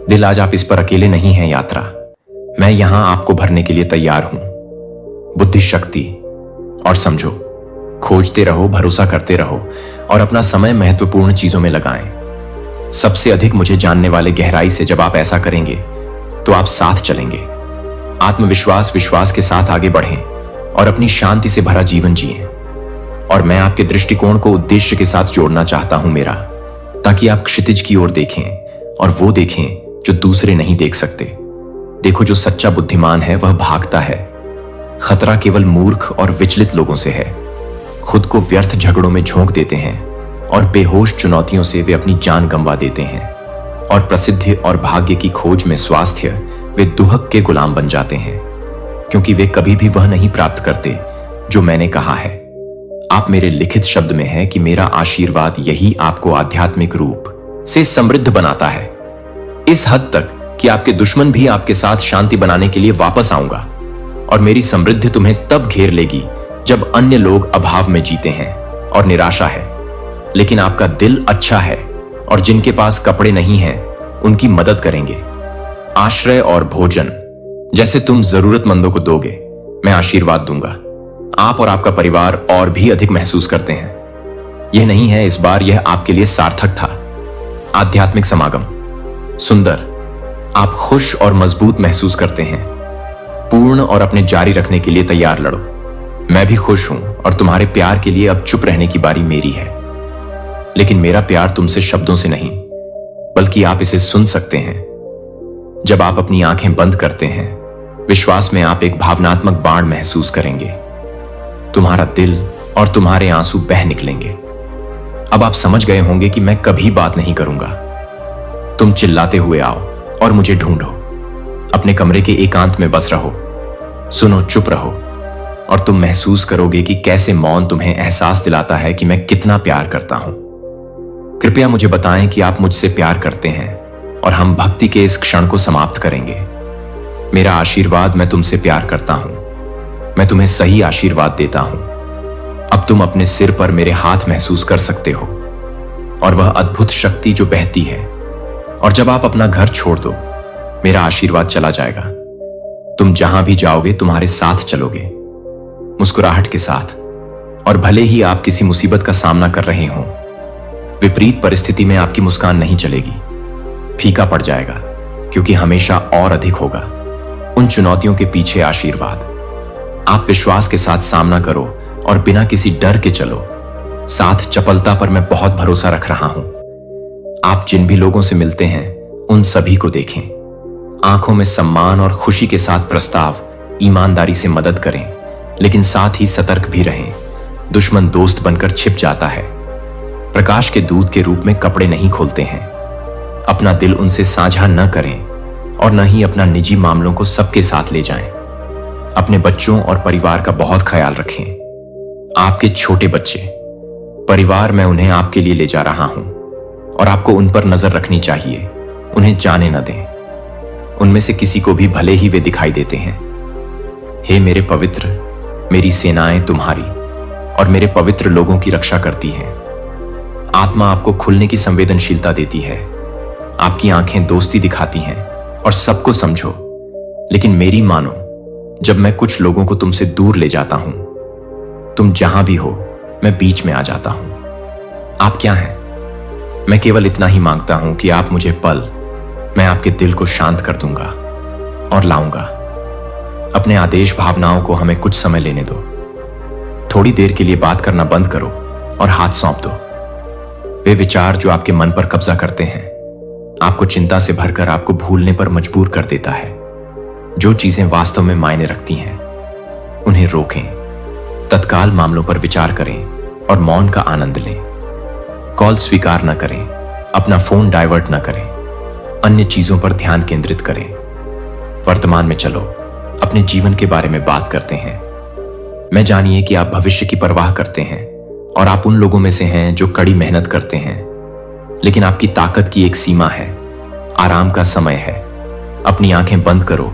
दिल, आज आप इस पर अकेले नहीं हैं यात्रा। मैं यहां आपको भरने के लिए तैयार हूं। बुद्धि, शक्ति और समझो, खोजते रहो, भरोसा करते रहो और अपना समय महत्वपूर्ण चीजों में लगाएं। सबसे अधिक मुझे जानने वाले गहराई से जब आप ऐसा करेंगे तो आप साथ चलेंगे। आत्मविश्वास, विश्वास के साथ आगे बढ़ें और अपनी शांति से भरा जीवन जिएं। और मैं आपके दृष्टिकोण को उद्देश्य के साथ जोड़ना चाहता हूं मेरा, ताकि आप क्षितिज की ओर देखें और वो देखें जो दूसरे नहीं देख सकते। देखो, जो सच्चा बुद्धिमान है वह भागता है। खतरा केवल मूर्ख और विचलित लोगों से है। खुद को व्यर्थ झगड़ों में झोंक देते हैं और बेहोश चुनौतियों से वे अपनी जान गंवा देते हैं। और प्रसिद्धि और भाग्य की खोज में स्वास्थ्य वे दुहक के गुलाम बन जाते हैं, क्योंकि वे कभी भी वह नहीं प्राप्त करते जो मैंने कहा है। आप मेरे लिखित शब्द में है कि मेरा आशीर्वाद यही आपको आध्यात्मिक रूप से समृद्ध बनाता है, इस हद तक कि आपके दुश्मन भी आपके साथ शांति बनाने के लिए वापस आऊंगा। और मेरी समृद्धि तुम्हें तब घेर लेगी जब अन्य लोग अभाव में जीते हैं और निराशा है, लेकिन आपका दिल अच्छा है और जिनके पास कपड़े नहीं हैं उनकी मदद करेंगे। आश्रय और भोजन जैसे तुम जरूरतमंदों को दोगे, मैं आशीर्वाद दूंगा। आप और आपका परिवार और भी अधिक महसूस करते हैं। यह नहीं है, इस बार यह आपके लिए सार्थक था। आध्यात्मिक समागम सुंदर, आप खुश और मजबूत महसूस करते हैं। पूर्ण और अपने जारी रखने के लिए तैयार लड़ो। मैं भी खुश हूं और तुम्हारे प्यार के लिए अब चुप रहने की बारी मेरी है। लेकिन मेरा प्यार तुमसे शब्दों से नहीं, बल्कि आप इसे सुन सकते हैं। जब आप अपनी आंखें बंद करते हैं, विश्वास में आप एक भावनात्मक बाण महसूस करेंगे। तुम्हारा दिल और तुम्हारे आंसू बह निकलेंगे। अब आप समझ गए होंगे कि मैं कभी बात नहीं करूंगा। तुम चिल्लाते हुए आओ और मुझे ढूंढो। अपने कमरे के एकांत में बस रहो, सुनो, चुप रहो और तुम महसूस करोगे कि कैसे मौन तुम्हें एहसास दिलाता है कि मैं कितना प्यार करता हूं। कृपया मुझे बताएं कि आप मुझसे प्यार करते हैं और हम भक्ति के इस क्षण को समाप्त करेंगे। मेरा आशीर्वाद, मैं तुमसे प्यार करता हूं। मैं तुम्हें सही आशीर्वाद देता हूं। अब तुम अपने सिर पर मेरे हाथ महसूस कर सकते हो और वह अद्भुत शक्ति जो बहती है। और जब आप अपना घर छोड़ दो, मेरा आशीर्वाद चला जाएगा। तुम जहां भी जाओगे तुम्हारे साथ चलोगे, मुस्कुराहट के साथ। और भले ही आप किसी मुसीबत का सामना कर रहे हो, विपरीत परिस्थिति में आपकी मुस्कान नहीं चलेगी। फीका पड़ जाएगा, क्योंकि हमेशा और अधिक होगा। उन चुनौतियों के पीछे आशीर्वाद। आप विश्वास के साथ सामना करो और बिना किसी डर के चलो। साथ चपलता पर मैं बहुत भरोसा रख रहा हूं। आप जिन भी लोगों से मिलते हैं उन सभी को देखें। आंखों में सम्मान और खुशी के साथ प्रस्ताव, ईमानदारी से मदद करें, लेकिन साथ ही सतर्क भी रहें। दुश्मन दोस्त बनकर छिप जाता है। प्रकाश के दूत के रूप में कपड़े नहीं खोलते हैं। अपना दिल उनसे साझा न करें और न ही अपना निजी मामलों को सबके साथ ले जाएं। अपने बच्चों और परिवार का बहुत ख्याल रखें। आपके छोटे बच्चे, परिवार, मैं उन्हें आपके लिए ले जा रहा हूं और आपको उन पर नजर रखनी चाहिए। उन्हें जाने न दें। उनमें से किसी को भी, भले ही वे दिखाई देते हैं। हे मेरे पवित्र, मेरी सेनाएं तुम्हारी और मेरे पवित्र लोगों की रक्षा करती हैं। आत्मा आपको खुलने की संवेदनशीलता देती है। आपकी आंखें दोस्ती दिखाती हैं और सबको समझो, लेकिन मेरी मानो जब मैं कुछ लोगों को तुमसे दूर ले जाता हूं। तुम जहां भी हो, मैं बीच में आ जाता हूं। आप क्या हैं? मैं केवल इतना ही मांगता हूं कि आप मुझे पल, मैं आपके दिल को शांत कर दूंगा और लाऊंगा। अपने आदेश, भावनाओं को हमें कुछ समय लेने दो। थोड़ी देर के लिए बात करना बंद करो और हाथ सौंप दो। वे विचार जो आपके मन पर कब्जा करते हैं, आपको चिंता से भरकर आपको भूलने पर मजबूर कर देता है। जो चीजें वास्तव में मायने रखती हैं, उन्हें रोकें। तत्काल मामलों पर विचार करें और मौन का आनंद लें। कॉल स्वीकार न करें, अपना फोन डाइवर्ट न करें, अन्य चीजों पर ध्यान केंद्रित करें। वर्तमान में चलो, अपने जीवन के बारे में बात करते हैं। मैं जानिए कि आप भविष्य की परवाह करते हैं और आप उन लोगों में से हैं जो कड़ी मेहनत करते हैं, लेकिन आपकी ताकत की एक सीमा है। आराम का समय है। अपनी आंखें बंद करो,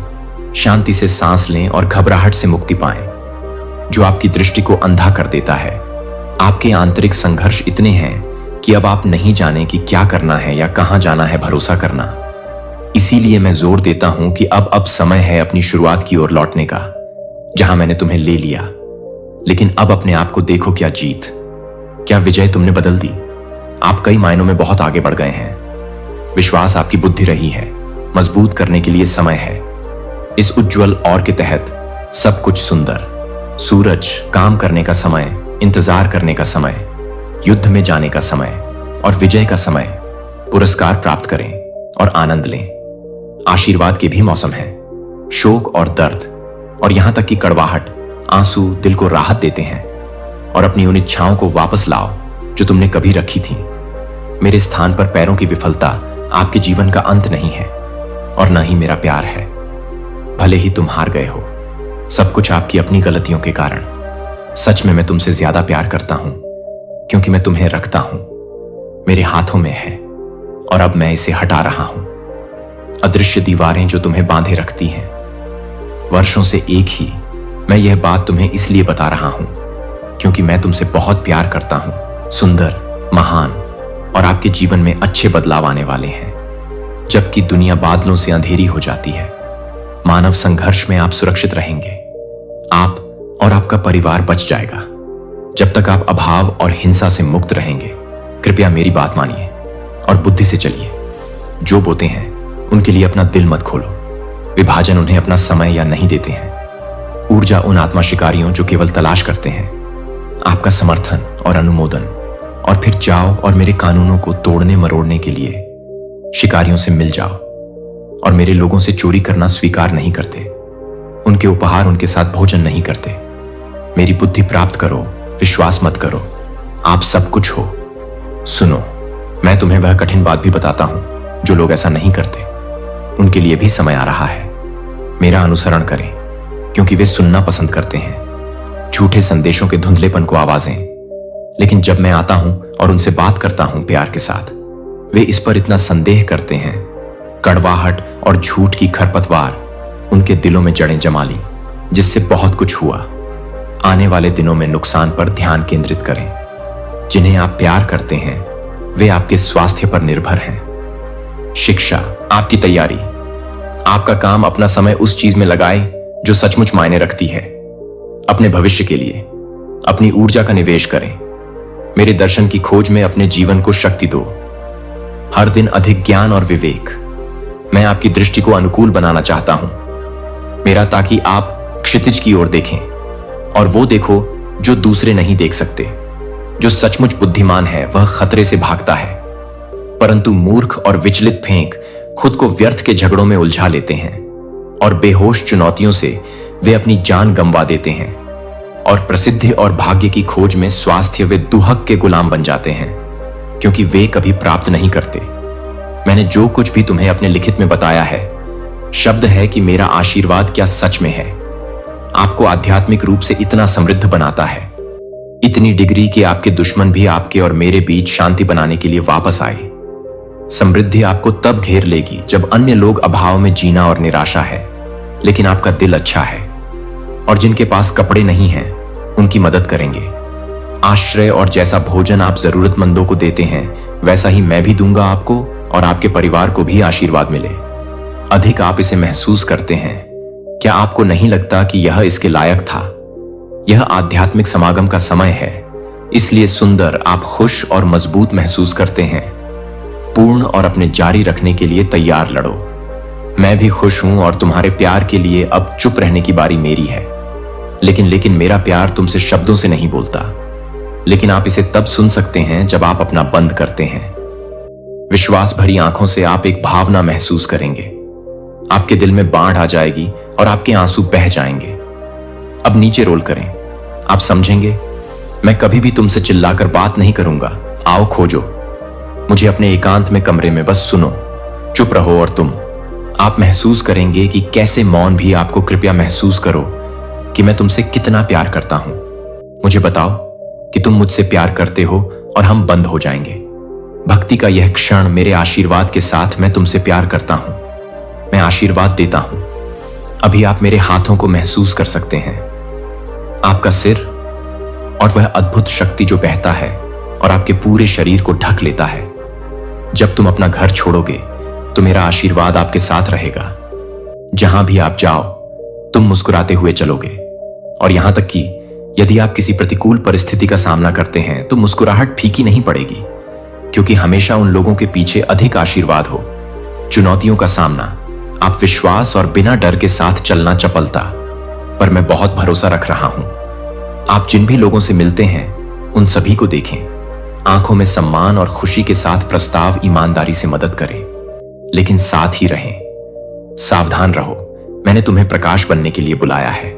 शांति से सांस लें और घबराहट से मुक्ति पाएं, जो आपकी दृष्टि को अंधा कर देता है। आपके आंतरिक संघर्ष इतने हैं कि अब आप नहीं जाने कि क्या करना है या कहां जाना है भरोसा करना। इसीलिए मैं जोर देता हूं कि अब समय है अपनी शुरुआत की ओर लौटने का, जहां मैंने तुम्हें ले लिया। लेकिन अब अपने आप को देखो, क्या जीत, क्या विजय तुमने बदल दी। आप कई मायनों में बहुत आगे बढ़ गए हैं। विश्वास आपकी बुद्धि रही है, मजबूत करने के लिए समय है। इस उज्जवल और के तहत सब कुछ सुंदर, सूरज, काम करने का समय, इंतजार करने का समय, युद्ध में जाने का समय और विजय का समय। पुरस्कार प्राप्त करें और आनंद लें। आशीर्वाद के भी मौसम है। शोक और दर्द और यहां तक कि कड़वाहट, आंसू दिल को राहत देते हैं। और अपनी उन इच्छाओं को वापस लाओ जो तुमने कभी रखी थी। मेरे स्थान पर पैरों की विफलता आपके जीवन का अंत नहीं है और न ही मेरा प्यार है। भले ही तुम हार गए हो, सब कुछ आपकी अपनी गलतियों के कारण। सच में मैं तुमसे ज्यादा प्यार करता हूं, क्योंकि मैं तुम्हें रखता हूं। मेरे हाथों में है और अब मैं इसे हटा रहा हूं। अदृश्य दीवारें जो तुम्हें बांधे रखती हैं। वर्षों से एक ही मैं यह बात तुम्हें इसलिए बता रहा हूं क्योंकि मैं तुमसे बहुत प्यार करता हूं। सुंदर, महान और आपके जीवन में अच्छे बदलाव आने वाले हैं। जबकि दुनिया बादलों से अंधेरी हो जाती है, मानव संघर्ष में आप सुरक्षित रहेंगे। आप और आपका परिवार बच जाएगा। जब तक आप अभाव और हिंसा से मुक्त रहेंगे, कृपया मेरी बात मानिए और बुद्धि से चलिए। जो बोते हैं उनके लिए अपना दिल मत खोलो। विभाजन उन्हें अपना समय या नहीं देते हैं। ऊर्जा उन आत्मा शिकारियों जो केवल तलाश करते हैं आपका समर्थन और अनुमोदन। और फिर जाओ और मेरे कानूनों को तोड़ने मरोड़ने के लिए शिकारियों से मिल जाओ। और मेरे लोगों से चोरी करना स्वीकार नहीं करते, उनके उपहार उनके साथ भोजन नहीं करते। मेरी बुद्धि प्राप्त करो, विश्वास मत करो। आप सब कुछ हो। सुनो, मैं तुम्हें वह कठिन बात भी बताता हूं। जो लोग ऐसा नहीं करते उनके लिए भी समय आ रहा है। मेरा अनुसरण करें, क्योंकि वे सुनना पसंद करते हैं झूठे संदेशों के धुंधलेपन को आवाजें। लेकिन जब मैं आता हूं और उनसे बात करता हूं प्यार के साथ, वे इस पर इतना संदेह करते हैं। कड़वाहट और झूठ की खरपतवार उनके दिलों में जड़ें जमा ली, जिससे बहुत कुछ हुआ। आने वाले दिनों में नुकसान पर ध्यान केंद्रित करें। जिन्हें आप प्यार करते हैं वे आपके स्वास्थ्य पर निर्भर हैं। शिक्षा, आपकी तैयारी, आपका काम अपना समय उस चीज में लगाए जो सचमुच मायने रखती है। अपने भविष्य के लिए अपनी ऊर्जा का निवेश करें। मेरे दर्शन की खोज में अपने जीवन को शक्ति दो। हर दिन अधिक ज्ञान और विवेक। मैं आपकी दृष्टि को अनुकूल बनाना चाहता हूं मेरा, ताकि आप क्षितिज की ओर देखें और वो देखो जो दूसरे नहीं देख सकते। जो सचमुच बुद्धिमान है वह खतरे से भागता है, परंतु मूर्ख और विचलित फेंक खुद को व्यर्थ के झगड़ों में उलझा लेते हैं और बेहोश चुनौतियों से वे अपनी जान गंवा देते हैं। और प्रसिद्धि और भाग्य की खोज में स्वास्थ्य वे दुहक के गुलाम बन जाते हैं, क्योंकि वे कभी प्राप्त नहीं करते। मैंने जो कुछ भी तुम्हें अपने लिखित में बताया है, शब्द है कि मेरा आशीर्वाद क्या सच में है। आपको आध्यात्मिक रूप से इतना समृद्ध बनाता है, इतनी डिग्री कि आपके दुश्मन भी आपके और मेरे बीच शांति बनाने के लिए वापस आए। समृद्धि आपको तब घेर लेगी जब अन्य लोग अभाव में जीना और निराशा है, लेकिन आपका दिल अच्छा है। और जिनके पास कपड़े नहीं हैं उनकी मदद करेंगे। आश्रय और जैसा भोजन आप जरूरतमंदों को देते हैं, वैसा ही मैं भी दूंगा आपको और आपके परिवार को भी आशीर्वाद मिले। अधिक आप इसे महसूस करते हैं। क्या आपको नहीं लगता कि यह इसके लायक था? यह आध्यात्मिक समागम का समय है, इसलिए सुंदर, आप खुश और मजबूत महसूस करते हैं। पूर्ण और अपने जारी रखने के लिए तैयार लड़ो। मैं भी खुश हूं और तुम्हारे प्यार के लिए अब चुप रहने की बारी मेरी है। लेकिन मेरा प्यार तुमसे शब्दों से नहीं बोलता, लेकिन आप इसे तब सुन सकते हैं जब आप अपना बंद करते हैं। विश्वास भरी आंखों से आप एक भावना महसूस करेंगे। आपके दिल में बाढ़ आ जाएगी और आपके आंसू बह जाएंगे। अब नीचे रोल करें। आप समझेंगे, मैं कभी भी तुमसे चिल्लाकर बात नहीं करूंगा। आओ खोजो मुझे अपने एकांत में कमरे में, बस सुनो, चुप रहो और तुम। आप महसूस करेंगे कि कैसे मौन भी आपको, कृपया महसूस करो कि मैं तुमसे कितना प्यार करता हूं। मुझे बताओ कि तुम मुझसे प्यार करते हो और हम बंद हो जाएंगे। भक्ति का यह क्षण, मेरे आशीर्वाद के साथ मैं तुमसे प्यार करता हूं। मैं आशीर्वाद देता हूं। अभी आप मेरे हाथों को महसूस कर सकते हैं, आपका सिर और वह अद्भुत शक्ति जो बहता है और आपके पूरे शरीर को ढक लेता है। जब तुम अपना घर छोड़ोगे तो मेरा आशीर्वाद आपके साथ रहेगा। जहां भी आप जाओ तुम मुस्कुराते हुए चलोगे, और यहां तक कि यदि आप किसी प्रतिकूल परिस्थिति का सामना करते हैं तो मुस्कुराहट फीकी नहीं पड़ेगी, क्योंकि हमेशा उन लोगों के पीछे अधिक आशीर्वाद हो। चुनौतियों का सामना आप विश्वास और बिना डर के साथ चलना चपलता, पर मैं बहुत भरोसा रख रहा हूं। आप जिन भी लोगों से मिलते हैं उन सभी को देखें, आंखों में सम्मान और खुशी के साथ प्रस्ताव ईमानदारी से मदद करें, लेकिन साथ ही रहें। सावधान रहो, मैंने तुम्हें प्रकाश बनने के लिए बुलाया है।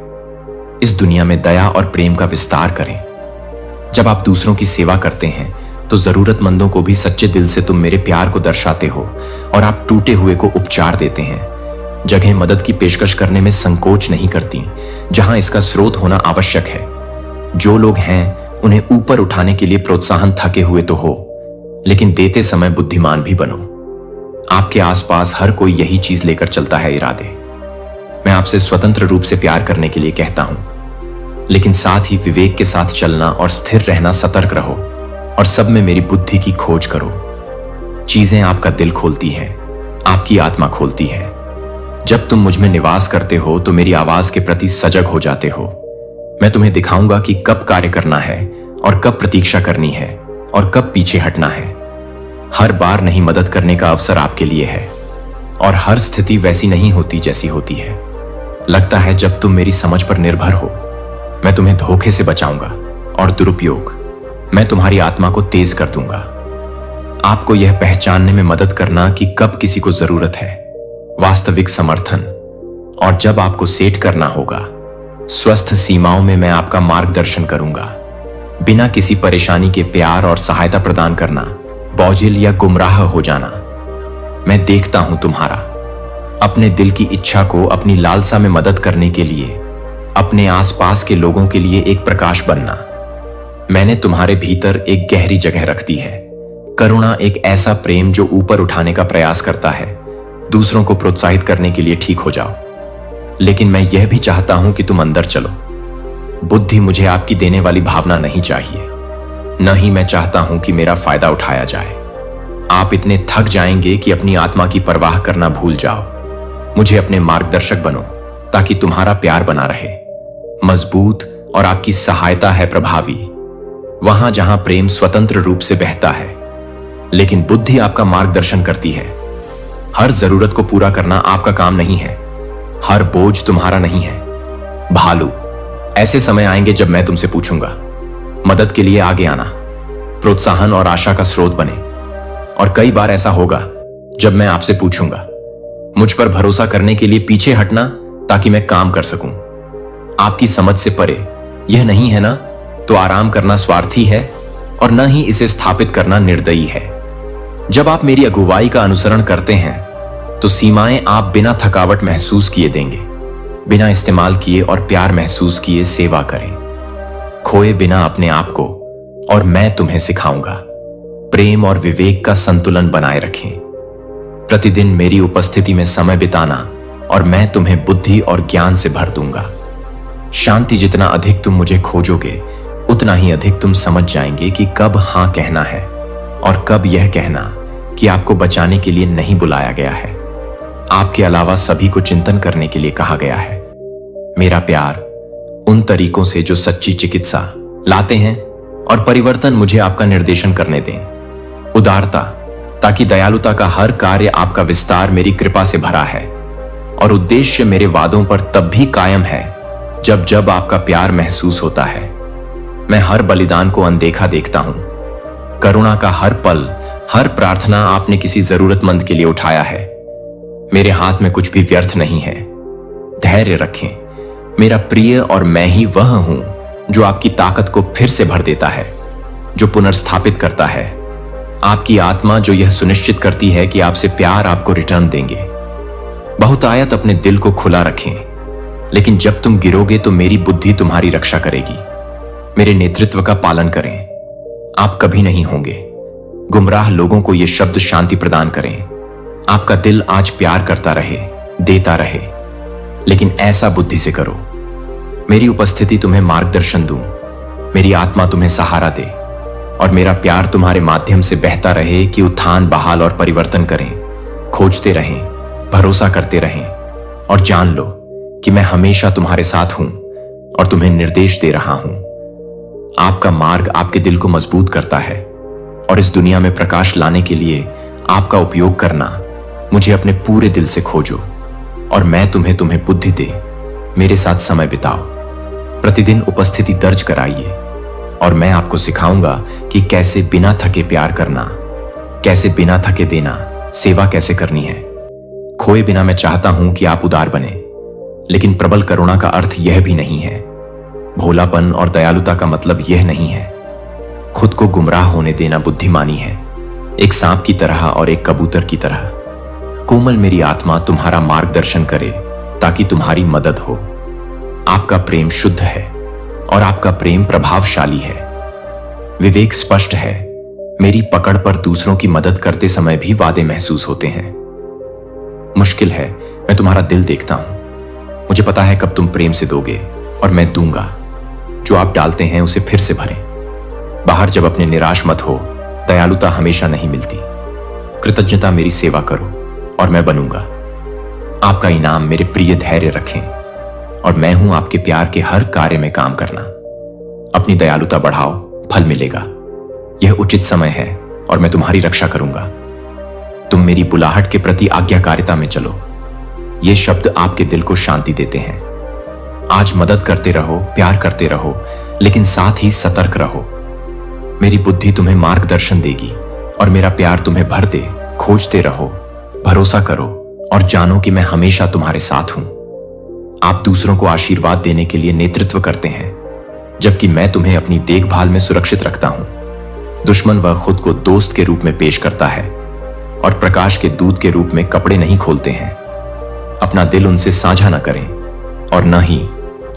इस दुनिया में दया और प्रेम का विस्तार करें। जब आप दूसरों की सेवा करते हैं तो जरूरतमंदों को भी सच्चे दिल से तुम मेरे प्यार को दर्शाते हो, और आप टूटे हुए को उपचार देते हैं। जगह मदद की पेशकश करने में संकोच नहीं करती जहां इसका स्रोत होना आवश्यक है। जो लोग हैं उन्हें ऊपर उठाने के लिए प्रोत्साहन थके हुए तो हो, लेकिन देते समय बुद्धिमान भी बनो। आपके आसपास हर कोई यही चीज लेकर चलता है, इरादे। मैं आपसे स्वतंत्र रूप से प्यार करने के लिए कहता हूं, लेकिन साथ ही विवेक के साथ चलना और स्थिर रहना। सतर्क रहो और सब में मेरी बुद्धि की खोज करो। चीजें आपका दिल खोलती हैं, आपकी आत्मा खोलती है। जब तुम मुझ में निवास करते हो तो मेरी आवाज के प्रति सजग हो जाते हो। मैं तुम्हें दिखाऊंगा कि कब कार्य करना है और कब प्रतीक्षा करनी है और कब पीछे हटना है। हर बार नहीं मदद करने का अवसर आपके लिए है, और हर स्थिति वैसी नहीं होती जैसी होती है। लगता है जब तुम मेरी समझ पर निर्भर हो, मैं तुम्हें धोखे से बचाऊंगा, और दुरुपयोग मैं तुम्हारी आत्मा को तेज कर दूंगा। आपको यह पहचानने में मदद करना कि कब किसी को जरूरत है वास्तविक समर्थन, और जब आपको सेट करना होगा स्वस्थ सीमाओं में मैं आपका मार्गदर्शन करूंगा। बिना किसी परेशानी के प्यार और सहायता प्रदान करना बोझिल या गुमराह हो जाना। मैं देखता हूं तुम्हारा अपने दिल की इच्छा को अपनी लालसा में मदद करने के लिए अपने आसपास के लोगों के लिए एक प्रकाश बनना। मैंने तुम्हारे भीतर एक गहरी जगह रख दी है। करुणा एक ऐसा प्रेम जो ऊपर उठाने का प्रयास करता है, दूसरों को प्रोत्साहित करने के लिए ठीक हो जाओ। लेकिन मैं यह भी चाहता हूं कि तुम अंदर चलो। बुद्धि मुझे आपकी देने वाली भावना नहीं चाहिए, न ही मैं चाहता हूं कि मेरा फायदा उठाया जाए। आप इतने थक जाएंगे कि अपनी आत्मा की परवाह करना भूल जाओ। मुझे अपने मार्गदर्शक बनो ताकि तुम्हारा प्यार बना रहे, मजबूत, और आपकी सहायता है प्रभावी। वहां जहां प्रेम स्वतंत्र रूप से बहता है, लेकिन बुद्धि आपका मार्गदर्शन करती है। हर जरूरत को पूरा करना आपका काम नहीं है, हर बोझ तुम्हारा नहीं है। भालू, ऐसे समय आएंगे जब मैं तुमसे पूछूंगा, मदद के लिए आगे आना, प्रोत्साहन और आशा का स्रोत बने। और कई बार ऐसा होगा जब मैं आपसे पूछूंगा, मुझ पर भरोसा करने के लिए पीछे हटना ताकि मैं काम कर सकूं। आपकी समझ से परे यह नहीं है ना, तो आराम करना स्वार्थी है और न ही इसे स्थापित करना निर्दयी है। जब आप मेरी अगुवाई का अनुसरण करते हैं तो सीमाएं आप बिना थकावट महसूस किए देंगे, बिना इस्तेमाल किए और प्यार महसूस किए सेवा करें। खोए बिना अपने आप को, और मैं तुम्हें सिखाऊंगा प्रेम और विवेक का संतुलन बनाए रखें। प्रतिदिन मेरी उपस्थिति में समय बिताना और मैं तुम्हें बुद्धि और ज्ञान से भर दूंगा। शांति जितना अधिक तुम मुझे खोजोगे उतना ही अधिक तुम समझ जाएंगे कि कब हां कहना है और कब यह कहना कि आपको बचाने के लिए नहीं बुलाया गया है। आपके अलावा सभी को चिंतन करने के लिए कहा गया है। मेरा प्यार उन तरीकों से जो सच्ची चिकित्सा लाते हैं, और परिवर्तन मुझे आपका निर्देशन करने दें। उदारता, ताकि दयालुता का हर कार्य आपका विस्तार मेरी कृपा से भरा है, और उद्देश्य मेरे वादों पर तब भी कायम है जब जब आपका प्यार महसूस होता है। मैं हर बलिदान को अनदेखा देखता हूं। करुणा का हर पल, हर प्रार्थना आपने किसी जरूरतमंद के लिए उठाया है। मेरे हाथ में कुछ भी व्यर्थ नहीं है। धैर्य रखें, मेरा प्रिय, और मैं ही वह हूं जो आपकी ताकत को फिर से भर देता है, जो पुनर्स्थापित करता है। आपकी आत्मा जो यह सुनिश्चित करती है कि आपसे प्यार आपको रिटर्न देंगे। बहुतायत अपने दिल को खुला रखें, लेकिन जब तुम गिरोगे तो मेरी बुद्धि तुम्हारी रक्षा करेगी। मेरे नेतृत्व का पालन करें, आप कभी नहीं होंगे। गुमराह लोगों को ये शब्द शांति प्रदान करें। आपका दिल आज प्यार करता रहे, देता रहे, लेकिन ऐसा बुद्धि से करो। मेरी उपस्थिति तुम्हें मार्गदर्शन दूं, मेरी आत्मा तुम्हें सहारा दे, और मेरा प्यार तुम्हारे माध्यम से बहता रहे कि उत्थान बहाल और परिवर्तन करें, खोजते रहें, भरोसा करते रहें और जान लो कि मैं हमेशा तुम्हारे साथ हूं और तुम्हें निर्देश दे रहा हूं। आपका मार्ग आपके दिल को मजबूत करता है और इस दुनिया में प्रकाश लाने के लिए आपका उपयोग करना। मुझे अपने पूरे दिल से खोजो और मैं तुम्हें बुद्धि दे मेरे साथ समय बिताओ। प्रतिदिन उपस्थिति दर्ज कराइए और मैं आपको सिखाऊंगा कि कैसे बिना थके प्यार करना, कैसे बिना थके देना, सेवा कैसे करनी है। खोए बिना मैं चाहता हूं कि आप उदार बने, लेकिन प्रबल करुणा का अर्थ यह भी नहीं है। भोलापन और दयालुता का मतलब यह नहीं है। खुद को गुमराह होने देना बुद्धिमानी है। एक सांप की तरह और एक कबूतर की तरह कोमल मेरी आत्मा तुम्हारा मार्गदर्शन करे ताकि तुम्हारी मदद हो। आपका प्रेम शुद्ध है और आपका प्रेम प्रभावशाली है। विवेक स्पष्ट है। मेरी पकड़ पर दूसरों की मदद करते समय भी वादे महसूस होते हैं। मुश्किल है, मैं तुम्हारा दिल देखता हूं। मुझे पता है कब तुम प्रेम से दोगे और मैं दूंगा। जो आप डालते हैं उसे फिर से भरें। बाहर जब अपने निराश मत हो, दयालुता हमेशा नहीं मिलती। कृतज्ञता मेरी सेवा करो और मैं बनूंगा। आपका इनाम मेरे प्रिय धैर्य रखें और मैं हूं आपके प्यार के हर कार्य में काम करना। अपनी दयालुता बढ़ाओ, फल मिलेगा। यह उचित समय है और मैं तुम्हारी रक्षा करूंगा। तुम मेरी बुलाहट के प्रति आज्ञाकारिता में चलो। ये शब्द आपके दिल को शांति देते हैं। आज मदद करते रहो, प्यार करते रहो, लेकिन साथ ही सतर्क रहो। मेरी बुद्धि तुम्हें मार्गदर्शन देगी और मेरा प्यार तुम्हें भर दे। खोजते रहो, भरोसा करो और जानो कि मैं हमेशा तुम्हारे साथ हूं। आप दूसरों को आशीर्वाद देने के लिए नेतृत्व करते हैं, जबकि मैं तुम्हें अपनी देखभाल में सुरक्षित रखता हूं। दुश्मन वह खुद को दोस्त के रूप में पेश करता है और प्रकाश के दूत के रूप में कपड़े नहीं खोलते हैं। अपना दिल उनसे साझा न करें और न ही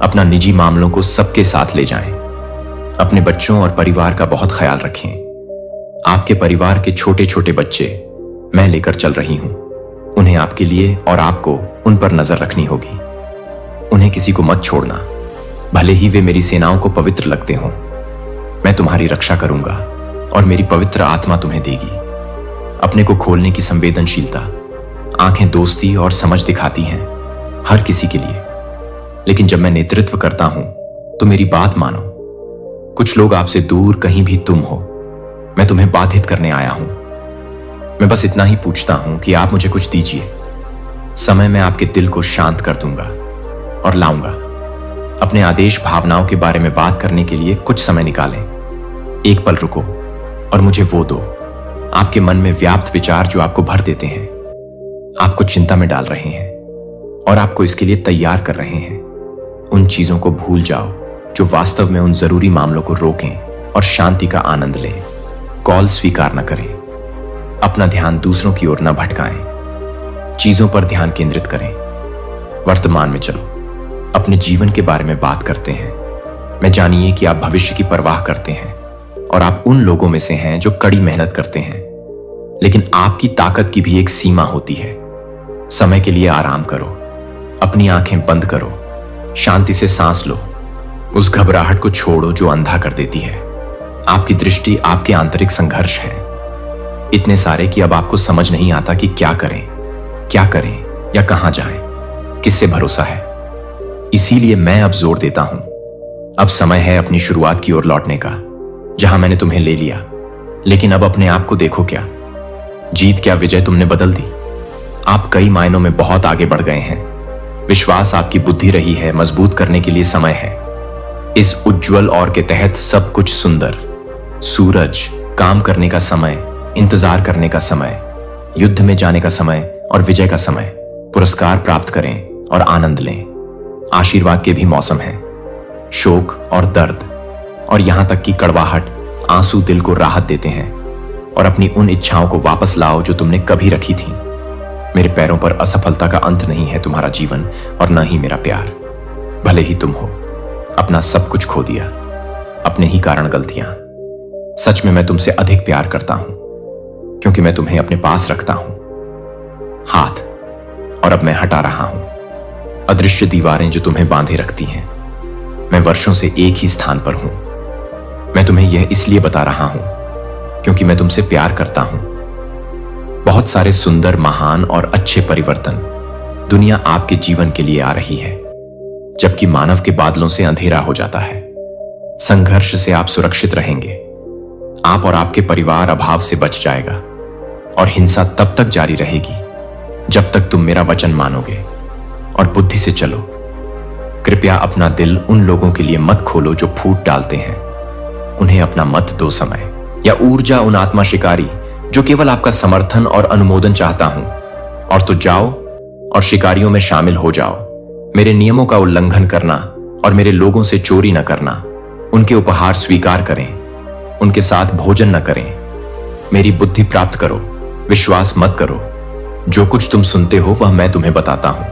अपना निजी मामलों को सबके साथ ले जाएं। अपने बच्चों और परिवार का बहुत ख्याल रखें। आपके परिवार के छोटे छोटे बच्चे मैं लेकर चल रही हूं। उन्हें आपके लिए और आपको उन पर नजर रखनी होगी। उन्हें किसी को मत छोड़ना, भले ही वे मेरी सेनाओं को पवित्र लगते हों। मैं तुम्हारी रक्षा करूंगा और मेरी पवित्र आत्मा तुम्हें देगी। अपने को खोलने की संवेदनशीलता। आंखें दोस्ती और समझ दिखाती हैं हर किसी के लिए, लेकिन जब मैं नेतृत्व करता हूं तो मेरी बात मानो। कुछ लोग आपसे दूर कहीं भी तुम हो। मैं तुम्हें बाधित करने आया हूं। मैं बस इतना ही पूछता हूं कि आप मुझे कुछ दीजिए। समय में आपके दिल को शांत कर दूंगा और लाऊंगा। अपने आदेश भावनाओं के बारे में बात करने के लिए कुछ समय निकालें। एक पल रुको और मुझे वो दो। आपके मन में व्याप्त विचार जो आपको भर देते हैं, आपको चिंता में डाल रहे हैं और आपको इसके लिए तैयार कर रहे हैं। उन चीजों को भूल जाओ जो वास्तव में उन जरूरी मामलों को रोकें और शांति का आनंद लें। कॉल स्वीकार न करें। अपना ध्यान दूसरों की ओर न भटकाएं। चीजों पर ध्यान केंद्रित करें। वर्तमान में चलो, अपने जीवन के बारे में बात करते हैं। मैं जानिए कि आप भविष्य की परवाह करते हैं और आप उन लोगों में से हैं जो कड़ी मेहनत करते हैं, लेकिन आपकी ताकत की भी एक सीमा होती है। समय के लिए आराम करो, अपनी आंखें बंद करो, शांति से सांस लो। उस घबराहट को छोड़ो जो अंधा कर देती है। आपकी दृष्टि आपके आंतरिक संघर्ष है, इतने सारे कि अब आपको समझ नहीं आता कि क्या करें या कहां जाएं, किससे भरोसा है। इसीलिए मैं अब जोर देता हूं, अब समय है अपनी शुरुआत की ओर लौटने का, जहां मैंने तुम्हें ले लिया। लेकिन अब अपने आप को देखो, क्या जीत, क्या विजय तुमने बदल दी। आप कई मायनों में बहुत आगे बढ़ गए हैं। विश्वास आपकी बुद्धि रही है, मजबूत करने के लिए समय है। इस उज्जवल और के तहत सब कुछ सुंदर। सूरज, काम करने का समय, इंतजार करने का समय, युद्ध में जाने का समय और विजय का समय। पुरस्कार प्राप्त करें और आनंद लें। आशीर्वाद के भी मौसम है। शोक और दर्द और यहां तक कि कड़वाहट, आंसू दिल को राहत देते हैं। और अपनी उन इच्छाओं को वापस लाओ जो तुमने कभी रखी थी। मेरे पैरों पर असफलता का अंत नहीं है तुम्हारा जीवन, और न ही मेरा प्यार। भले ही तुम हो अपना सब कुछ खो दिया, अपने ही कारण गलतियां। सच में मैं तुमसे अधिक प्यार करता हूं, क्योंकि मैं तुम्हें अपने पास रखता हूं हाथ, और अब मैं हटा रहा हूं अदृश्य दीवारें जो तुम्हें बांधे रखती हैं। मैं वर्षों से एक ही स्थान पर हूं। मैं तुम्हें यह इसलिए बता रहा हूं क्योंकि मैं तुमसे प्यार करता हूं। बहुत सारे सुंदर, महान और अच्छे परिवर्तन दुनिया आपके जीवन के लिए आ रही है, जबकि मानव के बादलों से अंधेरा हो जाता है। संघर्ष से आप सुरक्षित रहेंगे। आप और आपके परिवार अभाव से बच जाएगा और हिंसा तब तक जारी रहेगी जब तक तुम मेरा वचन मानोगे और बुद्धि से चलो। कृपया अपना दिल उन लोगों के लिए मत खोलो जो फूट डालते हैं। उन्हें अपना मत दो समय या ऊर्जा उन आत्मा शिकारी जो केवल आपका समर्थन और अनुमोदन चाहता हूं। और तो जाओ और शिकारियों में शामिल हो जाओ। मेरे नियमों का उल्लंघन करना और मेरे लोगों से चोरी न करना, उनके उपहार स्वीकार करें, उनके साथ भोजन न करें। मेरी बुद्धि प्राप्त करो, विश्वास मत करो। जो कुछ तुम सुनते हो वह मैं तुम्हें बताता हूं।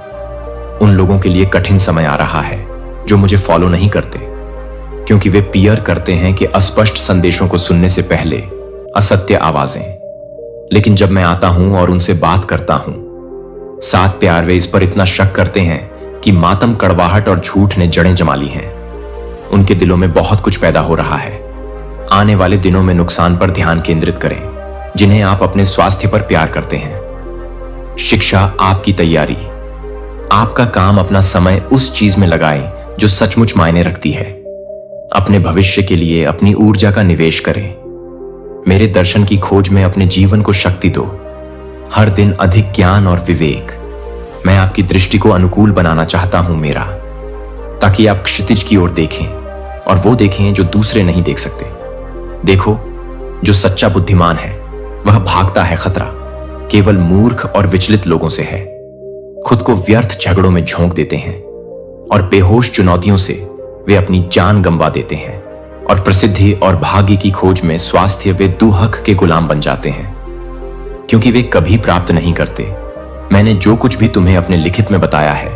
उन लोगों के लिए कठिन समय आ रहा है जो मुझे फॉलो नहीं करते, क्योंकि वे पीयर करते हैं कि अस्पष्ट संदेशों को सुनने से पहले असत्य आवाजें। लेकिन जब मैं आता हूं और उनसे बात करता हूं, साथ प्यार वे इस पर इतना शक करते हैं कि मातम, कड़वाहट और झूठ ने जड़ें जमा ली हैं। उनके दिलों में बहुत कुछ पैदा हो रहा है। आने वाले दिनों में नुकसान पर ध्यान केंद्रित करें जिन्हें आप अपने स्वास्थ्य पर प्यार करते हैं। शिक्षा, आपकी तैयारी, आपका काम अपना समय उस चीज में लगाएं जो सचमुच मायने रखती है। अपने भविष्य के लिए अपनी ऊर्जा का निवेश करें। मेरे दर्शन की खोज में अपने जीवन को शक्ति दो। हर दिन अधिक ज्ञान और विवेक। मैं आपकी दृष्टि को अनुकूल बनाना चाहता हूं मेरा, ताकि आप क्षितिज की ओर देखें और वो देखें जो दूसरे नहीं देख सकते। देखो, जो सच्चा बुद्धिमान है वह भागता है खतरा केवल मूर्ख और विचलित लोगों से है। खुद को व्यर्थ झगड़ों में झोंक देते हैं और बेहोश चुनौतियों से वे अपनी जान गंवा देते हैं। और प्रसिद्धि और भाग्य की खोज में स्वास्थ्य वे दुहक के गुलाम बन जाते हैं, क्योंकि वे कभी प्राप्त नहीं करते। मैंने जो कुछ भी तुम्हें अपने लिखित में बताया है,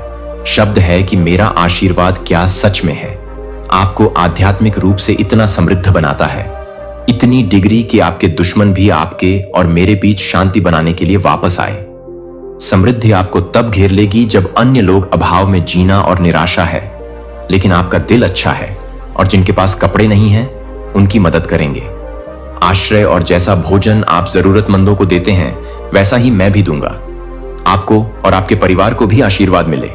शब्द है कि मेरा आशीर्वाद क्या सच में है। आपको आध्यात्मिक रूप से इतना समृद्ध बनाता है, इतनी डिग्री कि आपके दुश्मन भी आपके और मेरे बीच शांति बनाने के लिए वापस आए। समृद्धि आपको तब घेर लेगी जब अन्य लोग अभाव में जीना और निराशा है, लेकिन आपका दिल अच्छा है और जिनके पास कपड़े नहीं हैं उनकी मदद करेंगे। आश्रय और जैसा भोजन आप जरूरतमंदों को देते हैं वैसा ही मैं भी दूंगा। आपको और आपके परिवार को भी आशीर्वाद मिले।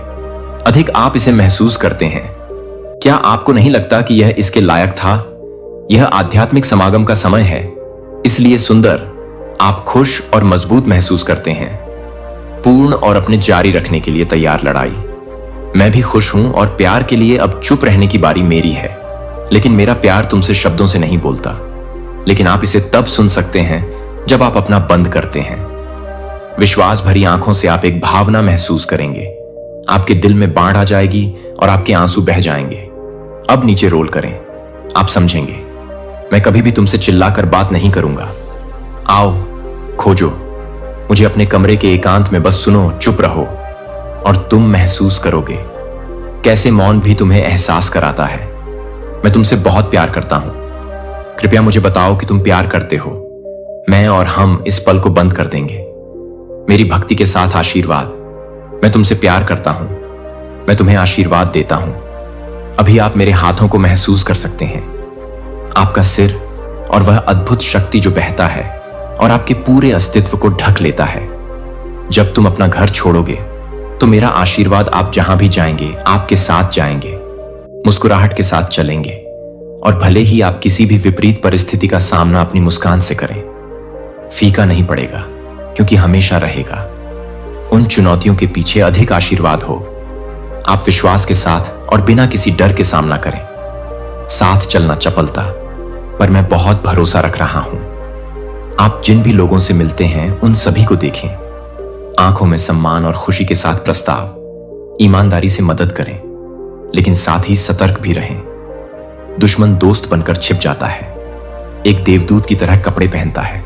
अधिक आप इसे महसूस करते हैं। क्या आपको नहीं लगता कि यह इसके लायक था? यह आध्यात्मिक समागम का समय है, इसलिए सुंदर, आप खुश और मजबूत महसूस करते हैं। पूर्ण और अपने जारी रखने के लिए तैयार लड़ाई। मैं भी खुश हूं और प्यार के लिए अब चुप रहने की बारी मेरी है। लेकिन मेरा प्यार तुमसे शब्दों से नहीं बोलता, लेकिन आप इसे तब सुन सकते हैं जब आप अपना बंद करते हैं। विश्वास भरी आंखों से आप एक भावना महसूस करेंगे। आपके दिल में बाढ़ आ जाएगी और आपके आंसू बह जाएंगे। अब नीचे रोल करें, आप समझेंगे। मैं कभी भी तुमसे चिल्लाकर बात नहीं करूंगा। आओ, खोजो मुझे अपने कमरे के एकांत में, बस सुनो, चुप रहो और तुम महसूस करोगे कैसे मौन भी तुम्हें एहसास कराता है। मैं तुमसे बहुत प्यार करता हूं। कृपया मुझे बताओ कि तुम प्यार करते हो। मैं और हम इस पल को बंद कर देंगे। मेरी भक्ति के साथ आशीर्वाद। मैं तुमसे प्यार करता हूं। मैं तुम्हें आशीर्वाद देता हूं। अभी आप मेरे हाथों को महसूस कर सकते हैं, आपका सिर और वह अद्भुत शक्ति जो बहता है और आपके पूरे अस्तित्व को ढक लेता है। जब तुम अपना घर छोड़ोगे तो मेरा आशीर्वाद आप जहां भी जाएंगे आपके साथ जाएंगे, मुस्कुराहट के साथ चलेंगे। और भले ही आप किसी भी विपरीत परिस्थिति का सामना अपनी मुस्कान से करें, फीका नहीं पड़ेगा क्योंकि हमेशा रहेगा। उन चुनौतियों के पीछे अधिक आशीर्वाद हो। आप विश्वास के साथ और बिना किसी डर के सामना करें। साथ चलना चपलता, पर मैं बहुत भरोसा रख रहा हूं। आप जिन भी लोगों से मिलते हैं उन सभी को देखें। आंखों में सम्मान और खुशी के साथ प्रस्ताव। ईमानदारी से मदद करें, लेकिन साथ ही सतर्क भी रहें। दुश्मन दोस्त बनकर छिप जाता है, एक देवदूत की तरह कपड़े पहनता है।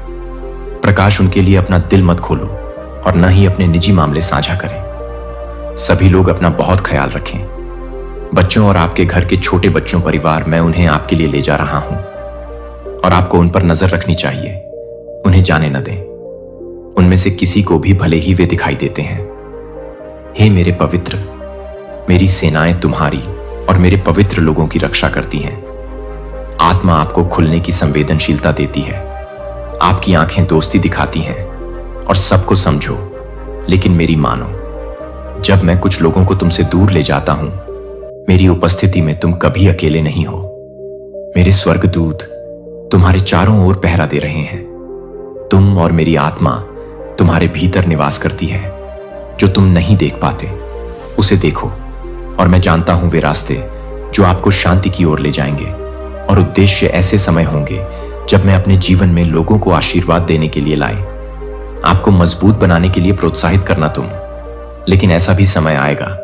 प्रकाश उनके लिए अपना दिल मत खोलो और न ही अपने निजी मामले साझा करें। सभी लोग अपना बहुत ख्याल रखें। बच्चों और आपके घर के छोटे बच्चों परिवार, मैं उन्हें आपके लिए ले जा रहा हूं और आपको उन पर नजर रखनी चाहिए। उन्हें जाने न दें। उनमें से किसी को भी, भले ही वे दिखाई देते हैं। हे मेरे पवित्र, मेरी सेनाएं तुम्हारी और मेरे पवित्र लोगों की रक्षा करती हैं। आत्मा आपको खुलने की संवेदनशीलता देती है। आपकी आंखें दोस्ती दिखाती हैं और सबको समझो, लेकिन मेरी मानो। जब मैं कुछ लोगों को तुमसे दूर ले जाता हूं, मेरी उपस्थिति में तुम कभी अकेले नहीं हो। मेरे स्वर्गदूत तुम्हारे चारों ओर पहरा दे रहे हैं। तुम और मेरी आत्मा तुम्हारे भीतर निवास करती है। जो तुम नहीं देख पाते उसे देखो, और मैं जानता हूं वे रास्ते जो आपको शांति की ओर ले जाएंगे। और उद्देश्य ऐसे समय होंगे जब मैं अपने जीवन में लोगों को आशीर्वाद देने के लिए लाए, आपको मजबूत बनाने के लिए प्रोत्साहित करना तुम। लेकिन ऐसा भी समय आएगा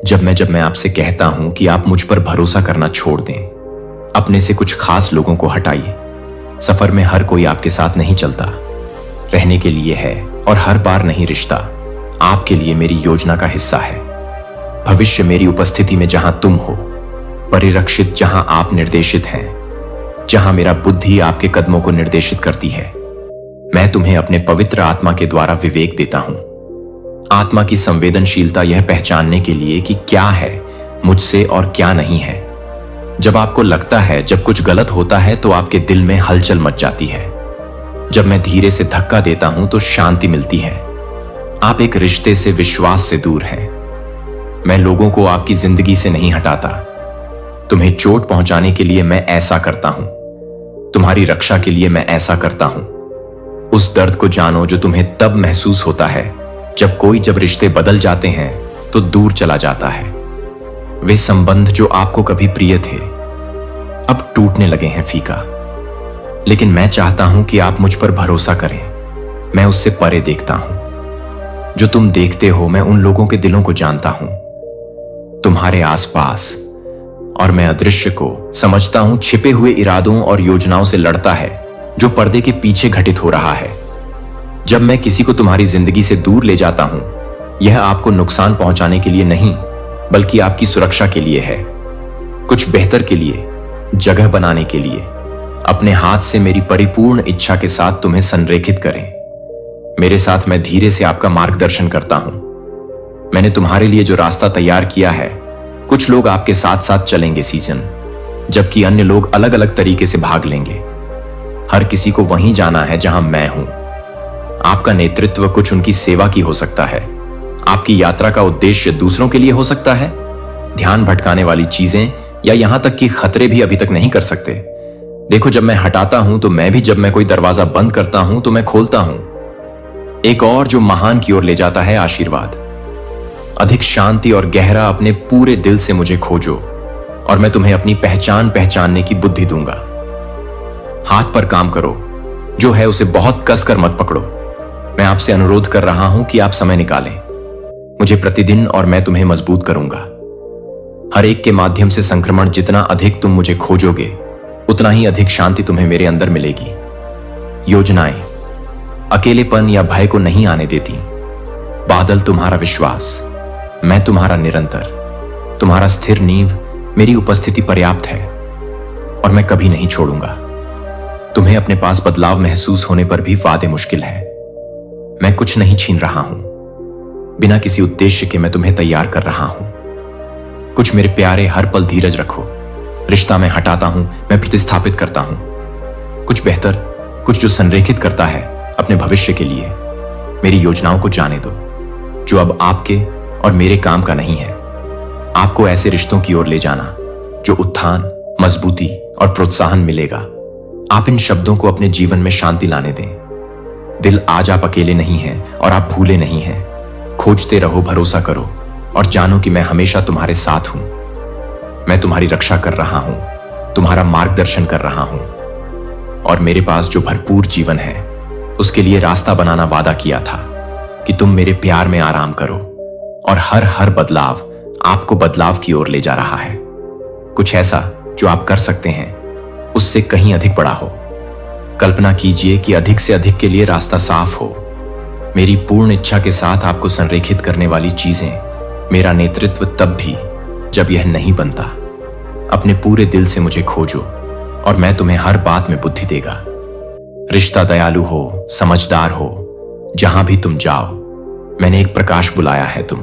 जब मैं आपसे कहता हूं कि आप मुझ पर भरोसा करना छोड़ दें। अपने से कुछ खास लोगों को हटाइए। सफर में हर कोई आपके साथ नहीं चलता। रहने के लिए है और हर बार नहीं रिश्ता आपके लिए मेरी योजना का हिस्सा है। भविष्य मेरी उपस्थिति में जहां तुम हो, परिरक्षित जहां आप निर्देशित हैं, जहां मेरा बुद्धि आपके कदमों को निर्देशित करती है। मैं तुम्हें अपने पवित्र आत्मा के द्वारा विवेक देता हूं। आत्मा की संवेदनशीलता यह पहचानने के लिए कि क्या है मुझसे और क्या नहीं है। जब आपको लगता है जब कुछ गलत होता है तो आपके दिल में हलचल मच जाती है। जब मैं धीरे से धक्का देता हूं तो शांति मिलती है। आप एक रिश्ते से, विश्वास से दूर हैं। मैं लोगों को आपकी जिंदगी से नहीं हटाता। तुम्हें चोट पहुंचाने के लिए मैं ऐसा करता हूं। तुम्हारी रक्षा के लिए मैं ऐसा करता हूं। उस दर्द को जानो जो तुम्हें तब महसूस होता है जब रिश्ते बदल जाते हैं तो दूर चला जाता है। वे संबंध जो आपको कभी प्रिय थे अब टूटने लगे हैं फीका। लेकिन मैं चाहता हूं कि आप मुझ पर भरोसा करें। मैं उससे परे देखता हूं। जो तुम देखते हो, मैं उन लोगों के दिलों को जानता हूं, तुम्हारे आसपास। और मैं अदृश्य को समझता हूं, छिपे हुए इरादों और योजनाओं से लड़ता है जो पर्दे के पीछे घटित हो रहा है। जब मैं किसी को तुम्हारी जिंदगी से दूर ले जाता हूं, यह आपको नुकसान पहुंचाने के लिए नहीं, बल्कि आपकी सुरक्षा के लिए है। कुछ बेहतर के लिए, जगह बनाने के लिए, अपने हाथ से मेरी परिपूर्ण इच्छा के साथ तुम्हें संरेखित करें। मेरे साथ मैं धीरे से आपका मार्गदर्शन करता हूं। मैंने तुम्हारे लिए जो रास्ता तैयार किया है, कुछ लोग आपके साथ साथ चलेंगे सीजन, जबकि अन्य लोग अलग अलग तरीके से भाग लेंगे। हर किसी को वहीं जाना है जहां मैं हूं। आपका नेतृत्व कुछ उनकी सेवा की हो सकता है। आपकी यात्रा का उद्देश्य दूसरों के लिए हो सकता है। ध्यान भटकाने वाली चीजें या यहां तक कि खतरे भी अभी तक नहीं कर सकते। देखो, जब मैं हटाता हूं तो मैं भी, जब मैं कोई दरवाजा बंद करता हूं तो मैं खोलता हूं एक और जो महान की ओर ले जाता है। आशीर्वाद, अधिक शांति और गहरा अपने पूरे दिल से मुझे खोजो और मैं तुम्हें अपनी पहचान पहचानने की बुद्धि दूंगा। हाथ पर काम करो, जो है उसे बहुत कसकर मत पकड़ो। मैं आपसे अनुरोध कर रहा हूं कि आप समय निकालें मुझे प्रतिदिन, और मैं तुम्हें मजबूत करूंगा। हर एक के माध्यम से संक्रमण, जितना अधिक तुम मुझे खोजोगे उतना ही अधिक शांति तुम्हें मेरे अंदर मिलेगी। योजनाएं अकेलेपन या भय को नहीं आने देती। बादल तुम्हारा विश्वास, मैं तुम्हारा निरंतर, तुम्हारा स्थिर नींव। मेरी उपस्थिति पर्याप्त है और मैं कभी नहीं छोड़ूंगा। तुम्हें अपने पास बदलाव महसूस होने पर भी वादे मुश्किल है। मैं कुछ नहीं छीन रहा हूं, बिना किसी उद्देश्य के मैं तुम्हें तैयार कर रहा हूं। कुछ मेरे प्यारे, हर पल धीरज रखो। रिश्ता मैं हटाता हूं, मैं प्रतिस्थापित करता हूं। कुछ बेहतर, कुछ जो संरेखित करता है अपने भविष्य के लिए। मेरी योजनाओं को जाने दो जो अब आपके और मेरे काम का नहीं है। आपको ऐसे रिश्तों की ओर ले जाना जो उत्थान, मजबूती और प्रोत्साहन मिलेगा। आप इन शब्दों को अपने जीवन में शांति लाने दें। दिल, आज आप अकेले नहीं हैं और आप भूले नहीं हैं। खोजते रहो, भरोसा करो और जानो कि मैं हमेशा तुम्हारे साथ हूं। मैं तुम्हारी रक्षा कर रहा हूं, तुम्हारा मार्गदर्शन कर रहा हूं, और मेरे पास जो भरपूर जीवन है उसके लिए रास्ता बनाना वादा किया था कि तुम मेरे प्यार में आराम करो। और हर बदलाव आपको बदलाव की ओर ले जा रहा है। कुछ ऐसा जो आप कर सकते हैं उससे कहीं अधिक बड़ा हो। कल्पना कीजिए कि अधिक से अधिक के लिए रास्ता साफ हो। मेरी पूर्ण इच्छा के साथ आपको संरेखित करने वाली चीजें, मेरा नेतृत्व तब भी जब यह नहीं बनता। अपने पूरे दिल से मुझे खोजो और मैं तुम्हें हर बात में बुद्धि देगा। रिश्ता दयालु हो, समझदार हो, जहां भी तुम जाओ। मैंने एक प्रकाश बुलाया है, तुम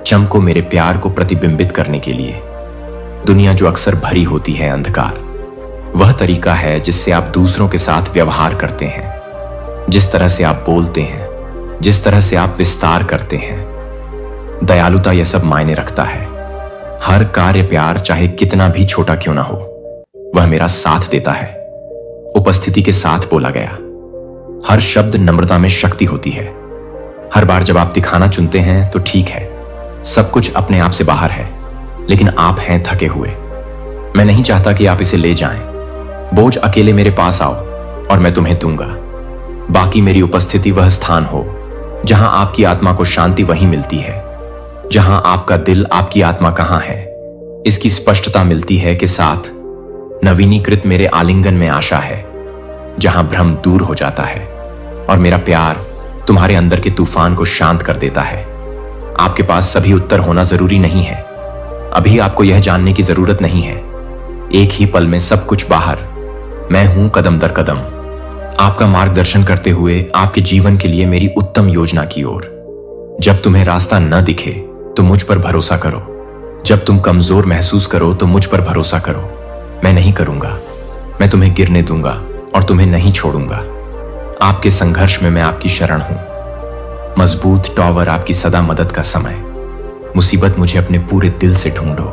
चमको मेरे प्यार को प्रतिबिंबित करने के लिए। दुनिया जो अक्सर भरी होती है अंधकार, वह तरीका है जिससे आप दूसरों के साथ व्यवहार करते हैं, जिस तरह से आप बोलते हैं, जिस तरह से आप विस्तार करते हैं। दयालुता यह सब मायने रखता है। हर कार्य प्यार चाहे कितना भी छोटा क्यों ना हो, वह मेरा साथ देता है। उपस्थिति के साथ बोला गया हर शब्द नम्रता में शक्ति होती है। हर बार जब आप दिखाना चुनते हैं तो ठीक है, सब कुछ अपने आप से बाहर है, लेकिन आप हैं थके हुए। मैं नहीं चाहता कि आप इसे ले जाएं। बोझ अकेले मेरे पास आओ और मैं तुम्हें दूंगा। बाकी मेरी उपस्थिति वह स्थान हो जहां आपकी आत्मा को शांति वहीं मिलती है। जहां आपका दिल, आपकी आत्मा कहां है, इसकी स्पष्टता मिलती है के साथ नवीनीकृत मेरे आलिंगन में आशा है। जहां भ्रम दूर हो जाता है और मेरा प्यार तुम्हारे अंदर के तूफान को शांत कर देता है। आपके पास सभी उत्तर होना जरूरी नहीं है। अभी आपको यह जानने की जरूरत नहीं है। एक ही पल में सब कुछ बाहर, मैं हूं कदम दर कदम, आपका मार्गदर्शन करते हुए आपके जीवन के लिए मेरी उत्तम योजना की ओर। जब तुम्हें रास्ता न दिखे तो मुझ पर भरोसा करो। जब तुम कमजोर महसूस करो तो मुझ पर भरोसा करो। मैं नहीं करूंगा, मैं तुम्हें गिरने दूंगा और तुम्हें नहीं छोड़ूंगा। आपके संघर्ष में मैं आपकी शरण हूं। मजबूत टॉवर, आपकी सदा मदद का समय। मुसीबत मुझे अपने पूरे दिल से ढूंढो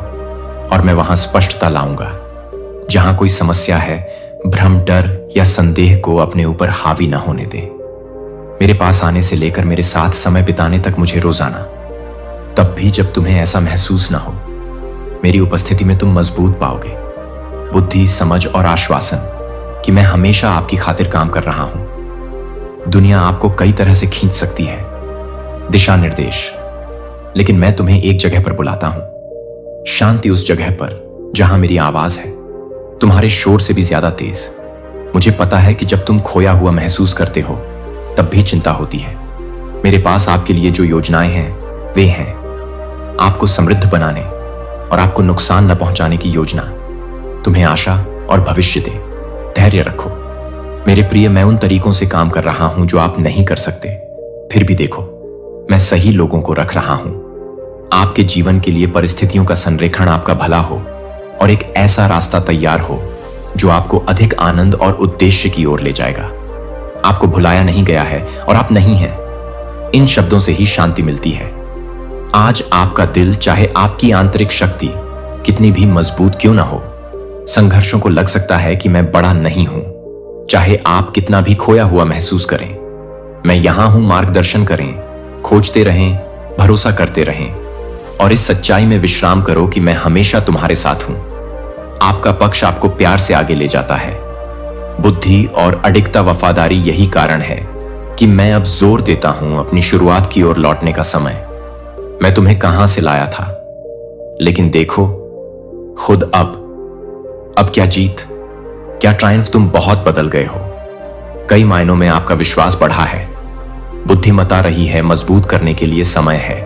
और मैं वहां स्पष्टता लाऊंगा। जहां कोई समस्या है, भ्रम, डर या संदेह को अपने ऊपर हावी न होने दें। मेरे पास आने से लेकर मेरे साथ समय बिताने तक मुझे रोजाना, तब भी जब तुम्हें ऐसा महसूस ना हो, मेरी उपस्थिति में तुम मजबूत पाओगे। बुद्धि, समझ और आश्वासन कि मैं हमेशा आपकी खातिर काम कर रहा हूं। दुनिया आपको कई तरह से खींच सकती है, दिशा निर्देश, लेकिन मैं तुम्हें एक जगह पर बुलाता हूं। शांति उस जगह पर जहां मेरी आवाज है तुम्हारे शोर से भी ज्यादा तेज। मुझे पता है कि जब तुम खोया हुआ महसूस करते हो तब भी चिंता होती है। मेरे पास आपके लिए जो योजनाएं हैं वे हैं आपको समृद्ध बनाने और आपको नुकसान न पहुंचाने की योजना। तुम्हें आशा और भविष्य दे। धैर्य रखो मेरे प्रिय। मैं उन तरीकों से काम कर रहा हूं जो आप नहीं कर सकते, फिर भी देखो मैं सही लोगों को रख रहा हूं। आपके जीवन के लिए परिस्थितियों का संरेखण आपका भला हो और एक ऐसा रास्ता तैयार हो जो आपको अधिक आनंद और उद्देश्य की ओर ले जाएगा। आपको भुलाया नहीं गया है और आप नहीं हैं। इन शब्दों से ही शांति मिलती है। आज आपका दिल, चाहे आपकी आंतरिक शक्ति कितनी भी मजबूत क्यों ना हो, संघर्षों को लग सकता है कि मैं बड़ा नहीं हूं। चाहे आप कितना भी खोया हुआ महसूस करें, मैं यहां हूं। मार्गदर्शन करें, खोजते रहें, भरोसा करते रहें और इस सच्चाई में विश्राम करो कि मैं हमेशा तुम्हारे साथ हूं। आपका पक्ष आपको प्यार से आगे ले जाता है। बुद्धि और अडिगता, वफादारी, यही कारण है कि मैं अब जोर देता हूं अपनी शुरुआत की ओर लौटने का समय। मैं तुम्हें कहां से लाया था, लेकिन देखो खुद अब क्या जीत, क्या ट्रायम्फ। तुम बहुत बदल गए हो। कई मायनों में आपका विश्वास बढ़ा है। बुद्धिमत्ता रही है, मजबूत करने के लिए समय है।